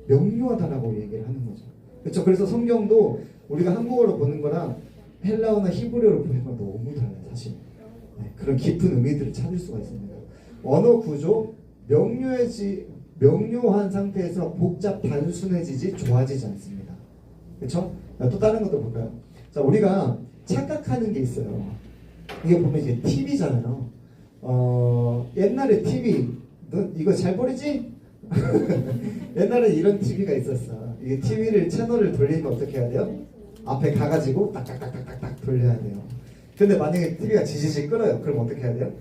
명료하다라고 얘기를 하는 거죠. 그렇죠? 그래서 성경도 우리가 한국어로 보는 거랑 헬라어나 히브리어로 보는 건 너무 달라요. 사실. 네, 그런 깊은 의미들을 찾을 수가 있습니다. 언어 구조 명료한 상태에서 복잡 단순해지지 좋아지지 않습니다. 그렇죠? 또 다른 것도 볼까요? 자, 우리가 착각하는 게 있어요. 이게 보면 이제 TV잖아요. 옛날에 TV 너 이거 잘 버리지? 옛날에 이런 TV가 있었어. 이게 TV를 채널을 돌리면 어떻게 해야 돼요? 앞에 가가지고 딱딱딱딱딱 돌려야 돼요. 근데 만약에 TV가 지지직 끓어요. 그럼 어떻게 해야 돼요?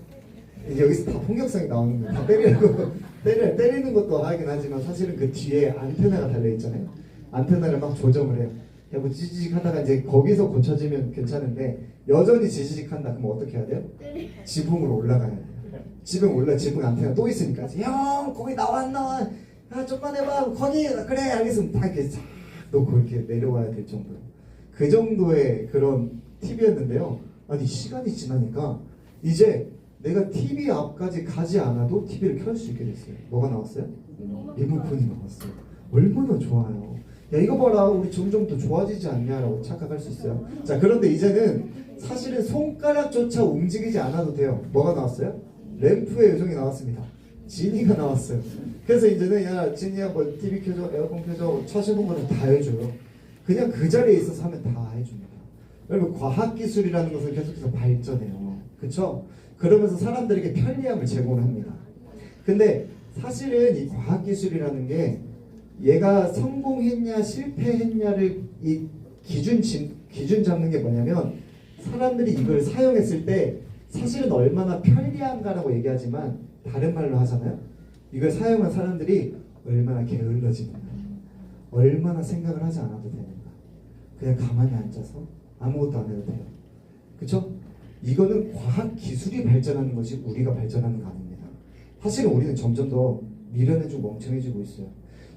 이제 여기서 다 폭력성이 나오는 거예요. 다 때리려고 때리는 것도 하긴 하지만 사실은 그 뒤에 안테나가 달려 있잖아요. 안테나를 막 조정을 해요. 뭐 지지직 하다가 이제 거기서 고쳐지면 괜찮은데 여전히 지지직 한다. 그럼 어떻게 해야 돼요? 지붕으로 올라가야 돼요. 지붕 안테나 또 있으니까 형 거기 나와 좀만 해봐 거기 그래 알겠습니다. 다 이렇게 싹 놓고 이렇게 내려와야 될 정도. 그 정도의 그런 TV였는데요. 아니 시간이 지나니까 이제 내가 TV 앞까지 가지 않아도 TV를 켤 수 있게 됐어요. 뭐가 나왔어요? 리모컨이 나왔어요. 얼마나 좋아요. 야 이거 봐라 우리 점점 더 좋아지지 않냐라고 착각할 수 있어요. 자 그런데 이제는 사실은 손가락조차 움직이지 않아도 돼요. 뭐가 나왔어요? 램프의 요정이 나왔습니다. 지니가 나왔어요. 그래서 이제는 야 지니야 뭐 TV 켜줘 에어컨 켜줘 차시는 거는 다 해줘요. 그냥 그 자리에 있어서 하면 다 해줍니다. 여러분 과학기술이라는 것은 계속해서 발전해요. 그렇죠? 그러면서 사람들에게 편리함을 제공합니다. 근데 사실은 이 과학기술이라는 게 얘가 성공했냐 실패했냐를 이 기준 잡는 게 뭐냐면 사람들이 이걸 사용했을 때 사실은 얼마나 편리한가라고 얘기하지만 다른 말로 하잖아요. 이걸 사용한 사람들이 얼마나 게을러지는가, 얼마나 생각을 하지 않아도 되는가, 그냥 가만히 앉아서 아무것도 안 해도 돼요. 그렇죠? 이거는 과학 기술이 발전하는 것이 우리가 발전하는 거 아닙니다. 사실은 우리는 점점 더 미련해지고 멍청해지고 있어요.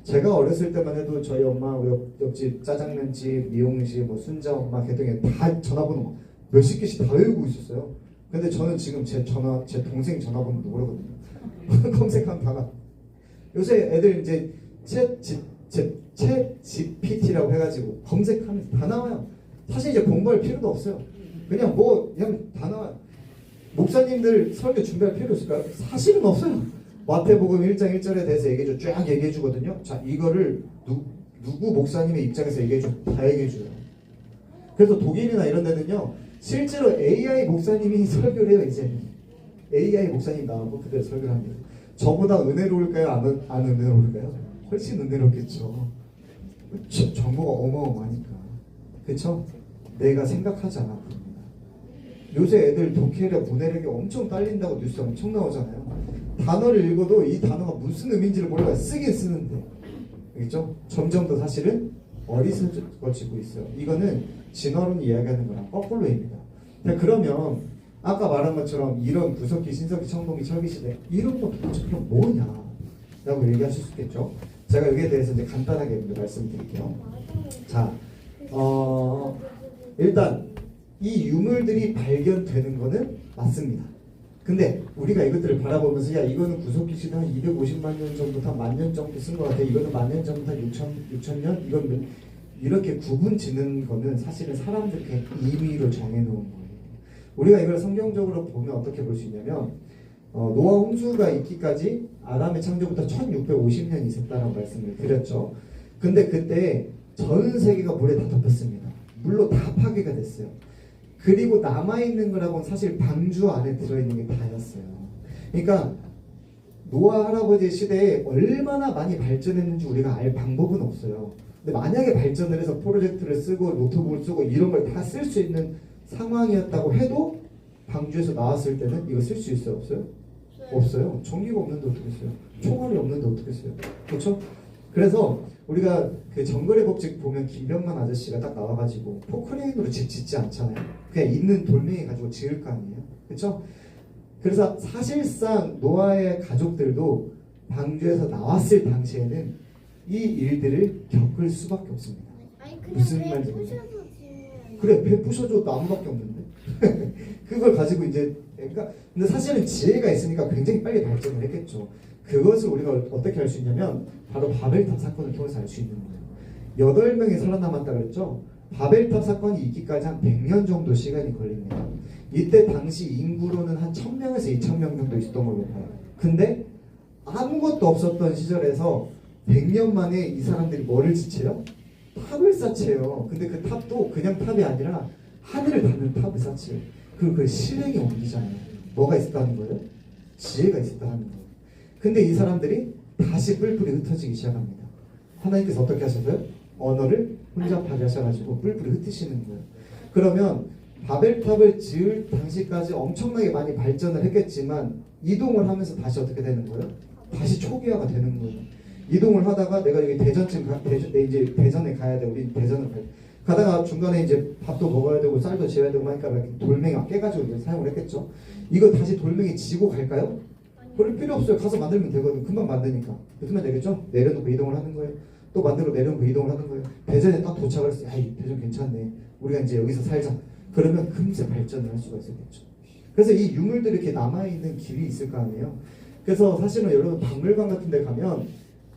제가 어렸을 때만 해도 저희 엄마 옆집 짜장면집, 미용실, 뭐 순자 엄마 개통에 다 전화번호 몇십 개씩 다 외우고 있었어요. 근데 저는 지금 제 동생 전화번호도 모르거든요. 검색하면 다 나. 요새 애들 이제 챗 GPT라고 해가지고 검색하면 다 나와요. 사실 이제 공부할 필요도 없어요. 그냥 다 나와요. 목사님들 설교 준비할 필요 있을까요? 사실은 없어요. 마태복음 1장 1절에 대해서 쫙 얘기해 주거든요. 자, 이거를 누구 목사님의 입장에서 얘기해 줘. 다 얘기해 줘요. 그래서 독일이나 이런 데는요. 실제로 AI 목사님이 설교를 해요. 이제는. AI 목사님 나오고 그대로 설교를 합니다. 저보다 은혜로울까요? 안 은혜로울까요? 훨씬 은혜롭겠죠. 정보가 어마어마하니까. 그렇죠? 내가 생각하지 않아도 됩니다. 요새 애들 독해력, 문해력이 엄청 딸린다고 뉴스 엄청 나오잖아요. 단어를 읽어도 이 단어가 무슨 의미인지를 몰라 쓰긴 쓰는데, 알겠죠? 점점 더 사실은 어리석어지고 있어요. 이거는 진화론이 이야기하는 거랑 거꾸로입니다. 그러면 아까 말한 것처럼 이런 구석기, 신석기, 청동기, 철기시대 이런 거 도대체 그럼 뭐냐? 라고 얘기하실 수 있겠죠. 제가 여기에 대해서 이제 간단하게 말씀드릴게요. 자, 일단 이 유물들이 발견되는 거는 맞습니다. 근데 우리가 이것들을 바라보면서 야 이거는 구석기 시대 한 250만 년 전부터 1000년 정도 쓴 것 같아. 이거는 1000년 전부터 6000년? 이건 이렇게 구분 짓는 거는 사실은 사람들이 그냥 임의로 정해놓은 거예요. 우리가 이걸 성경적으로 보면 어떻게 볼 수 있냐면 노아 홍수가 있기까지 아담의 창조부터 1650년이 있었다는 말씀을 드렸죠. 근데 그때 전 세계가 물에 다 덮였습니다. 물로 다 파괴가 됐어요. 그리고 남아있는 거라고는 사실 방주 안에 들어있는 게 다였어요. 그러니까 노아 할아버지 시대에 얼마나 많이 발전했는지 우리가 알 방법은 없어요. 근데 만약에 발전을 해서 프로젝트를 쓰고 노트북을 쓰고 이런 걸 다 쓸 수 있는 상황이었다고 해도 방주에서 나왔을 때는 이거 쓸 수 있어요? 없어요? 없어요. 전기가 없는데 어떻게 써요? 총알이 없는데 어떻게 써요? 그렇죠? 그래서 우리가 그 정글의 법칙 보면 김병만 아저씨가 딱 나와가지고 포크레인으로 집 짓지 않잖아요. 그냥 있는 돌멩이 가지고 지을 거 아니에요. 그렇죠? 그래서 사실상 노아의 가족들도 방주에서 나왔을 당시에는 이 일들을 겪을 수밖에 없습니다. 아니 그냥 무슨 배 말인지 부셔서 지으면 그래 배 부셔줘 나무밖에 없는데 그걸 가지고 이제 그러니까 근데 사실은 지혜가 있으니까 굉장히 빨리 발전을 했겠죠. 그것을 우리가 어떻게 알 수 있냐면 바로 바벨탑 사건을 통해서 알 수 있는 거예요. 8명이 살아남았다 그랬죠. 바벨탑 사건이 있기까지 한 100년 정도 시간이 걸립니다. 이때 당시 인구로는 한 1000명에서 2000명 정도 있었던 걸로 봐요. 근데 아무것도 없었던 시절에서 100년 만에 이 사람들이 뭐를 지쳐요? 탑을 쌓채요. 근데 그 탑도 그냥 탑이 아니라 하늘을 닿는 탑을 쌓채요. 그리고 그 실행에 옮기잖아요. 뭐가 있었다는 거예요? 지혜가 있었다는 거예요. 근데 이 사람들이 다시 뿔뿔이 흩어지기 시작합니다. 하나님께서 어떻게 하셨어요? 언어를 혼잡하게 하셔가지고 뿔뿔이 흩으시는 거예요. 그러면 바벨탑을 지을 당시까지 엄청나게 많이 발전을 했겠지만 이동을 하면서 다시 어떻게 되는 거예요? 다시 초기화가 되는 거예요. 이동을 하다가 내가 여기 대전쯤 이제 대전에 가야 돼. 우리 대전을 가다가 중간에 이제 밥도 먹어야 되고 쌀도 지어야 되고 하니까 돌멩이 막 깨가지고 이제 사용을 했겠죠. 이거 다시 돌멩이 지고 갈까요? 그럴 필요 없어요. 가서 만들면 되거든. 금방 만드니까. 그러면 되겠죠? 내려놓고 이동을 하는 거예요. 또 만들어 내려놓고 이동을 하는 거예요. 대전에 딱 도착을 했어요. 야, 이 대전 괜찮네. 우리가 이제 여기서 살자. 그러면 금세 발전을 할 수가 있었겠죠. 그래서 이 유물들이 이렇게 남아있는 길이 있을 거 아니에요. 그래서 사실은 여러분 박물관 같은 데 가면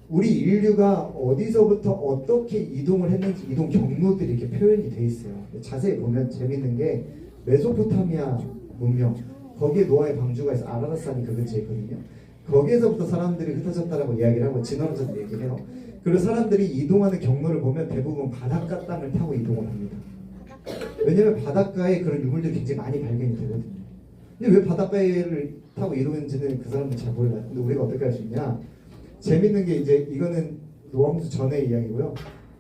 우리 인류가 어디서부터 어떻게 이동을 했는지 이동 경로들이 이렇게 표현이 돼 있어요. 자세히 보면 재밌는 게 메소포타미아 문명 거기에 노아의 방주가 있어 아라라산이 그 근처에 있거든요. 거기에서부터 사람들이 흩어졌다라고 이야기를 하고 진화론자들 얘기를 해요. 그리고 사람들이 이동하는 경로를 보면 대부분 바닷가 땅을 타고 이동을 합니다. 왜냐면 바닷가에 그런 유물들이 굉장히 많이 발견이 되거든요. 근데 왜 바닷가를 타고 이동했는지는 그 사람은 잘 몰라요. 근데 우리가 어떻게 할 수 있냐? 재밌는 게 이제 이거는 노아 홍수 전의 이야기고요.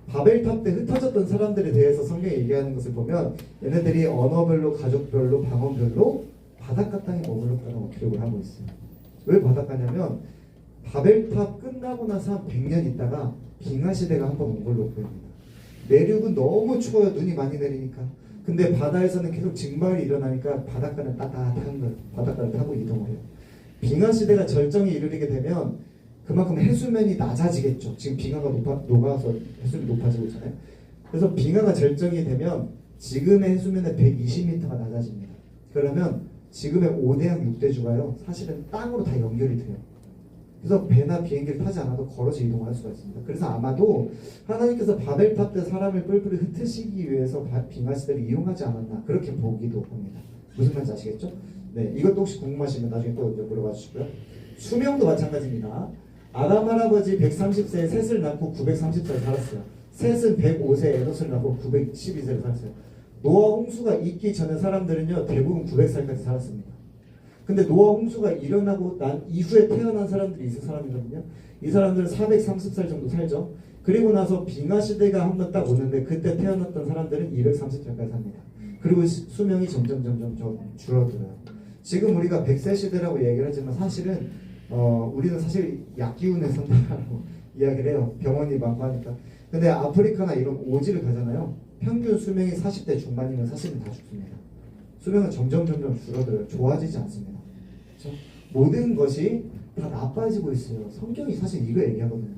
바벨탑 때 흩어졌던 사람들에 대해서 성경이 얘기하는 것을 보면 얘네들이 언어별로, 가족별로, 방언별로 바닷가 땅에 머물렀다고 기록을 하고 있어요. 왜 바닷가냐면 바벨탑 끝나고 나서 한 100년 있다가 빙하시대가 한번 온 걸로 보입니다. 내륙은 너무 추워요. 눈이 많이 내리니까. 근데 바다에서는 계속 증발이 일어나니까 바닷가는 따뜻한 거예요. 바닷가를 타고 이동을 해요. 빙하시대가 절정에 이르게 되면 그만큼 해수면이 낮아지겠죠. 지금 빙하가 녹아서 해수면이 높아지고 있잖아요. 그래서 빙하가 절정이 되면 지금의 해수면의 120m가 낮아집니다. 그러면 지금의 5대양 6대주가요 사실은 땅으로 다 연결이 돼요. 그래서 배나 비행기를 타지 않아도 걸어서 이동을 할 수가 있습니다. 그래서 아마도 하나님께서 바벨탑 때 사람을 뿔뿔이 흩으시기 위해서 빙하시대를 이용하지 않았나 그렇게 보기도 합니다. 무슨 말인지 아시겠죠? 네, 이것도 혹시 궁금하시면 나중에 또 이제 물어봐 주시고요. 수명도 마찬가지입니다. 아담 할아버지 130세에 셋을 낳고 930살 살았어요. 셋은 105세에 에노스를 낳고 912세를 살았어요. 노아 홍수가 있기 전에 사람들은요 대부분 900살까지 살았습니다. 근데 노아 홍수가 일어나고 난 이후에 태어난 사람들이 있을 사람이거든요. 이 사람들은 430살 정도 살죠. 그리고 나서 빙하 시대가 한번 딱 오는데 그때 태어났던 사람들은 230살까지 삽니다. 그리고 수명이 점점 줄어들어요. 지금 우리가 100세 시대라고 얘기를 하지만 사실은 우리는 사실 약 기운에 산다고 이야기를 해요. 병원이 많고 하니까. 근데 아프리카나 이런 오지를 가잖아요. 평균 수명이 40대 중반이면 사실은 다 죽습니다. 수명은 점점 줄어들어요. 좋아지지 않습니다. 그렇죠? 모든 것이 다 나빠지고 있어요. 성경이 사실 이거 얘기하거든요.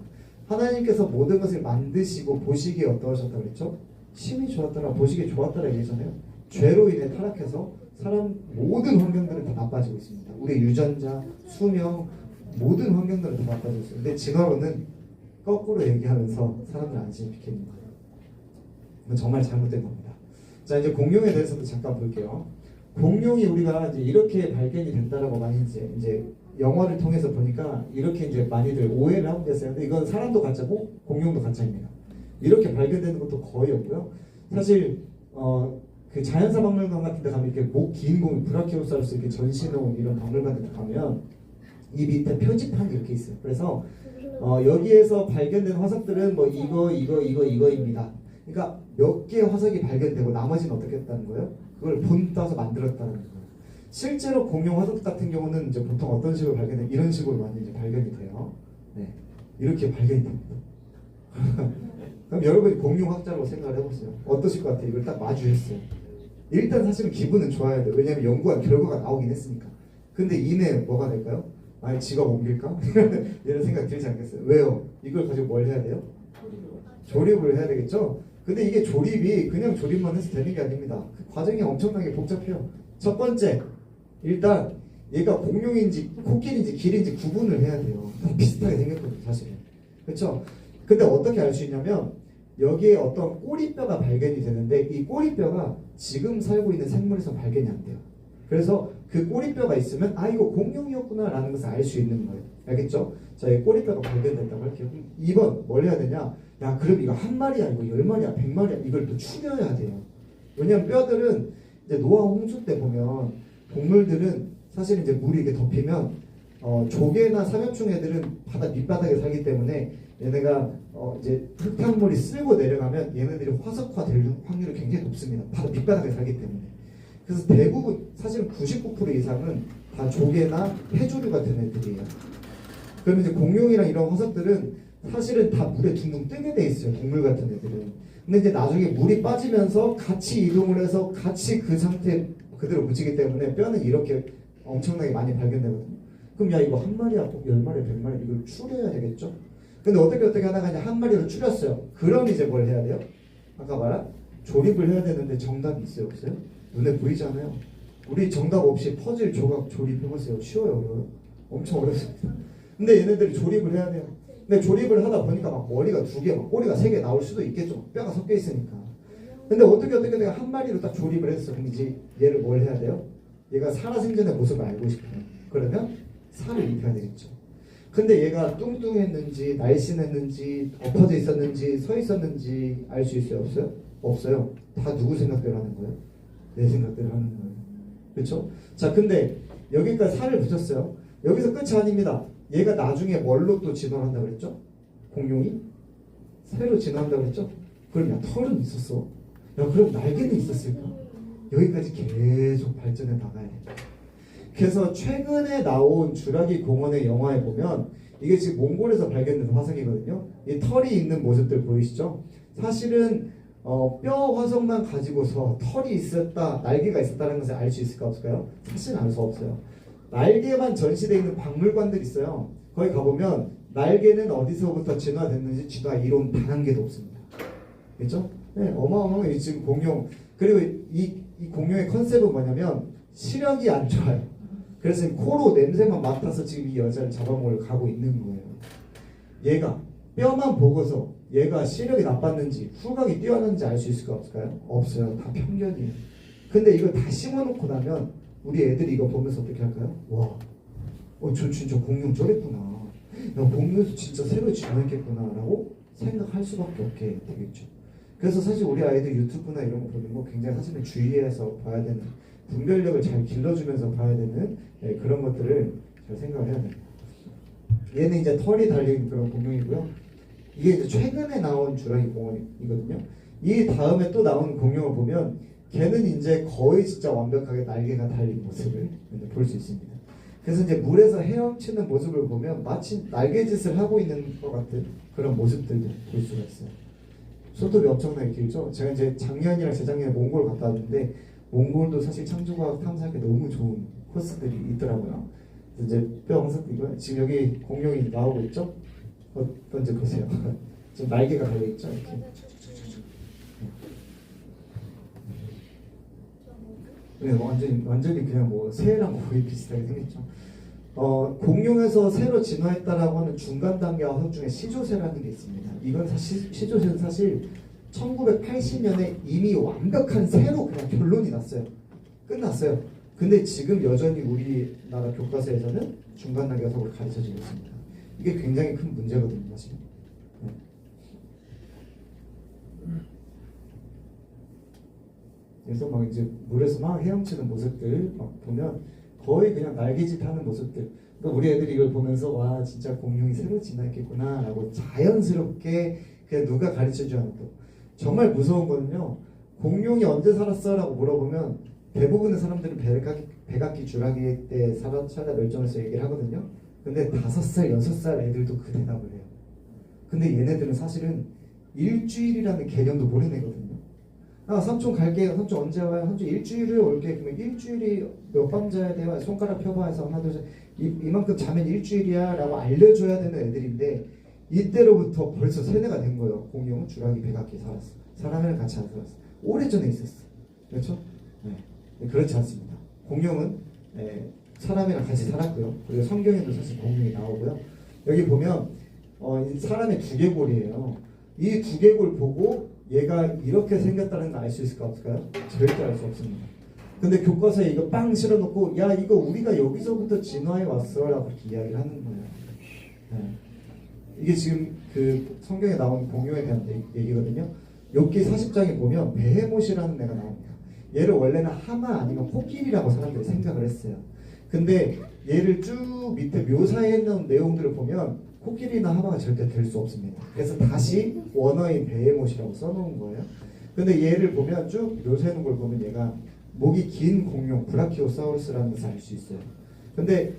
하나님께서 모든 것을 만드시고 보시기에 어떠하셨다고 그랬죠? 심히 좋았더라, 보시기에 좋았더라 얘기잖아요. 죄로 인해 타락해서 사람 모든 환경들은 다 나빠지고 있습니다. 우리 유전자, 수명, 모든 환경들은 다 나빠지고 있어요. 근데 진화론은 거꾸로 얘기하면서 사람들 안심시키는 거예요. 이건 정말 잘못된 겁니다. 자, 이제 공룡에 대해서도 잠깐 볼게요. 공룡이 우리가 이제 이렇게 발견이 된다라고 많이 이제 영화를 통해서 보니까 이렇게 이제 많이들 오해를 하고 계세요. 근데 이건 사람도 가짜고 공룡도 가짜입니다. 이렇게 발견되는 것도 거의 없고요. 사실 그 자연사 박물관 같은 데 가면 이렇게 목 긴 곰, 브라키오사우루스 이렇게 전시해놓은 이런 박물관 데 가면 이 밑에 표지판이 이렇게 있어요. 그래서 여기에서 발견된 화석들은 뭐 이거입니다. 그러니까 몇 개의 화석이 발견되고 나머지는 어떻게 했다는 거예요? 그걸 본 따서 만들었다는 거예요. 실제로 공룡 화석 같은 경우는 이제 보통 어떤 식으로 발견돼? 이런 식으로 많이 이제 발견이 돼요. 네, 이렇게 발견이 됩니다. 그럼 여러분이 공룡학자라고 생각을 해보세요. 어떠실 것 같아요? 이걸 딱 마주했어요. 일단 사실은 기분은 좋아야 돼요. 왜냐하면 연구한 결과가 나오긴 했으니까. 근데 이내 뭐가 될까요? 아니 직업 옮길까? 이런 생각 들지 않겠어요? 왜요? 이걸 가지고 뭘 해야 돼요? 조립을 해야 되겠죠? 근데 이게 조립이 그냥 조립만 해서 되는 게 아닙니다. 그 과정이 엄청나게 복잡해요. 첫 번째, 일단 얘가 공룡인지 코끼리인지 길인지 구분을 해야 돼요. 비슷하게 생겼거든요, 사실은. 그렇죠? 근데 어떻게 알 수 있냐면 여기에 어떤 꼬리뼈가 발견이 되는데 이 꼬리뼈가 지금 살고 있는 생물에서 발견이 안 돼요. 그래서 그 꼬리뼈가 있으면 아 이거 공룡이었구나 라는 것을 알 수 있는 거예요. 알겠죠? 자, 이 꼬리뼈가 발견됐다고 할게요. 2번 뭘 해야 되냐? 야 그럼 이거 한 마리야 이거 10마리야 100마리야 이걸 또 추려야 돼요. 왜냐면 뼈들은 이제 노아 홍수 때 보면 동물들은 사실 이제 물이 이렇게 덮이면 조개나 삼엽충 애들은 바다 밑바닥에 살기 때문에 얘네가 이제 흙탕물이 쓸고 내려가면 얘네들이 화석화될 확률이 굉장히 높습니다. 바다 밑바닥에 살기 때문에. 그래서 대부분 사실은 99% 이상은 다 조개나 해조류 같은 애들이에요. 그러면 이제 공룡이랑 이런 화석들은 사실은 다 물에 둥둥 뜨게 돼 있어요. 동물 같은 애들은. 근데 이제 나중에 물이 빠지면서 같이 이동을 해서 같이 그 상태에 그대로 묻히기 때문에 뼈는 이렇게 엄청나게 많이 발견되거든요. 그럼 야 이거 한 마리야 10마리 100마리 이걸 추려야 되겠죠? 근데 어떻게 하다가 이제 한 마리로 추렸어요. 그럼 이제 뭘 해야 돼요? 아까 말한 조립을 해야 되는데 정답이 있어요 없어요? 눈에 보이잖아요. 우리 정답 없이 퍼즐 조각 조립해보세요. 쉬워요 어려워요? 엄청 어렵습니다. 근데 얘네들이 조립을 해야 돼요. 근데 조립을 하다 보니까 막 머리가 2개, 막 꼬리가 3개 나올 수도 있겠죠. 뼈가 섞여 있으니까. 근데 어떻게 내가 한 마리로 딱 조립을 했어. 그럼 이제 얘를 뭘 해야 돼요? 얘가 살아생전의 모습을 알고 싶어요. 그러면 살을 입혀야 되겠죠. 근데 얘가 뚱뚱했는지 날씬했는지 엎어져 있었는지 서 있었는지 알 수 있어요? 없어요? 없어요. 다 누구 생각대로 하는 거예요? 내 생각대로 하는 거예요. 그렇죠? 자, 근데 여기까지 살을 붙였어요. 여기서 끝이 아닙니다. 얘가 나중에 뭘로 또 진화한다고 그랬죠? 공룡이? 새로 진화한다고 그랬죠? 그럼 야 털은 있었어. 야 그럼 날개는 있었을까? 여기까지 계속 발전해 나가야 됩니다. 그래서 최근에 나온 주라기 공원의 영화에 보면 이게 지금 몽골에서 발견된 화석이거든요. 이 털이 있는 모습들 보이시죠? 사실은 뼈 화석만 가지고서 털이 있었다, 날개가 있었다는 것을 알 수 있을까 없을까요? 사실은 알 수 없어요. 날개만 전시되어 있는 박물관들이 있어요. 거기 가보면 날개는 어디서부터 진화됐는지 진화 이론 단 한 개도 없습니다. 그렇죠? 네, 어마어마하게 지금 공룡. 그리고 이 공룡의 컨셉은 뭐냐면 시력이 안 좋아요. 그래서 지금 코로 냄새만 맡아서 지금 이 여자를 잡아먹으러 가고 있는 거예요. 얘가 뼈만 보고서 얘가 시력이 나빴는지 후각이 뛰어났는지 알 수 있을까 없을까요? 없어요. 다 편견이에요. 근데 이걸 다 심어놓고 나면 우리 애들이 이거 보면서 어떻게 할까요? 와, 저 진짜 공룡 저랬구나. 야, 공룡에서 진짜 새로 진화했겠구나 라고 생각할 수밖에 없게 되겠죠. 그래서 사실 우리 아이들 유튜브나 이런 거 보는 거 굉장히 사실은 주의해서 봐야 되는, 분별력을 잘 길러주면서 봐야 되는 그런 것들을 잘 생각을 해야 됩니다. 얘는 이제 털이 달린 그런 공룡이고요. 이게 이제 최근에 나온 주라기 공원이거든요. 이 다음에 또 나온 공룡을 보면 걔는 이제 거의 진짜 완벽하게 날개가 달린 모습을 볼 수 있습니다. 그래서 이제 물에서 헤엄치는 모습을 보면 마치 날개짓을 하고 있는 것 같은 그런 모습들도 볼 수가 있어요. 손톱이 엄청나게 길죠. 제가 이제 작년이랑 재작년에 몽골 갔다 왔는데 몽골도 사실 창조과학 탐사하기 너무 좋은 코스들이 있더라고요. 그래서 이제 뼈 항상 이거 지금 여기 공룡이 나오고 있죠? 어떤지 보세요. 지금 날개가 달려 있죠. 이렇게. 네, 완전히 그냥 뭐 새랑 거의 비슷하게 생겼죠. 공룡에서 새로 진화했다라고 하는 중간 단계와 화석 중에 시조새라는 게 있습니다. 이건 사실 시조새는 사실 1980년에 이미 완벽한 새로 그냥 결론이 났어요. 끝났어요. 근데 지금 여전히 우리나라 교과서에서는 중간 단계 화석으로 가르쳐지고 있습니다. 이게 굉장히 큰 문제거든요, 사실. 네. 그래서 막 이제 물에서 막 헤엄치는 모습들 막 보면 거의 그냥 날개짓 하는 모습들. 그러니까 우리 애들이 이걸 보면서 와 진짜 공룡이 새로 진화했겠구나라고 자연스럽게 그냥 누가 가르쳐주지 않아도. 정말 무서운 거는요. 공룡이 언제 살았어라고 물어보면 대부분의 사람들은 백악기 주라기 때 살아 멸종해서 얘기를 하거든요. 근데 5살, 6살 애들도 그 대답을 해요. 근데 얘네들은 사실은 일주일이라는 개념도 모르내거든요. 삼촌 갈게요. 삼촌 언제 와요? 삼촌 일주일에 올게. 그러면 일주일이 몇 밤 자야 돼요? 손가락 펴봐 해서 하나 둘 셋 이만큼 자면 일주일이야 라고 알려줘야 되는 애들인데 이때로부터 벌써 세뇌가 된 거예요. 공룡은 주라기 백악기에 살았어. 사람이랑 같이 안 살았어. 오래전에 있었어. 그렇죠? 네. 그렇지 않습니다. 공룡은 사람이랑 같이 살았고요. 그리고 성경에도 사실 공룡이 나오고요. 여기 보면 사람의 두개골이에요. 이 두개골 보고 얘가 이렇게 생겼다는 걸 알 수 있을까 없을까요? 절대 알 수 없습니다. 근데 교과서에 이거 빵 실어놓고 야 이거 우리가 여기서부터 진화해 왔어 라고 이렇게 이야기를 하는 거예요. 네. 이게 지금 그 성경에 나온 공룡에 대한 얘기거든요. 욥기 40장에 보면 베헤못이라는 애가 나옵니다. 얘를 원래는 하마 아니면 코끼리라고 사람들이 생각을 했어요. 근데 얘를 쭉 밑에 묘사해 놓은 내용들을 보면 코끼리나 하마가 절대 될 수 없습니다. 그래서 다시 원어인 베헤못이라고 써놓은 거예요. 근데 얘를 보면 쭉 묘사해 놓은 걸 보면 얘가 목이 긴 공룡 브라키오사우루스라는 것을 알 수 있어요. 근데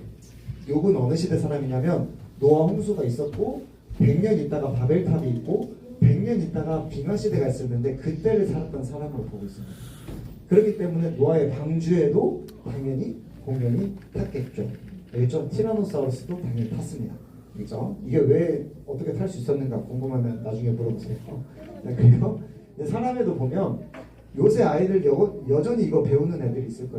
욥은 어느 시대 사람이냐면 노아 홍수가 있었고 100년 있다가 바벨탑이 있고 100년 있다가 빙하시대가 있었는데 그때를 살았던 사람으로 보고 있습니다. 그렇기 때문에 노아의 방주에도 당연히 공룡이 탔겠죠. 알겠죠? 티라노사우루스도 당연히 탔습니다. 그렇죠? 이게 왜 어떻게 탈 수 있었는가 궁금하면 나중에 물어보세요. 그리고 사람에도 보면 요새 아이들 여전히 이거 배우는 애들이 있을 거예요.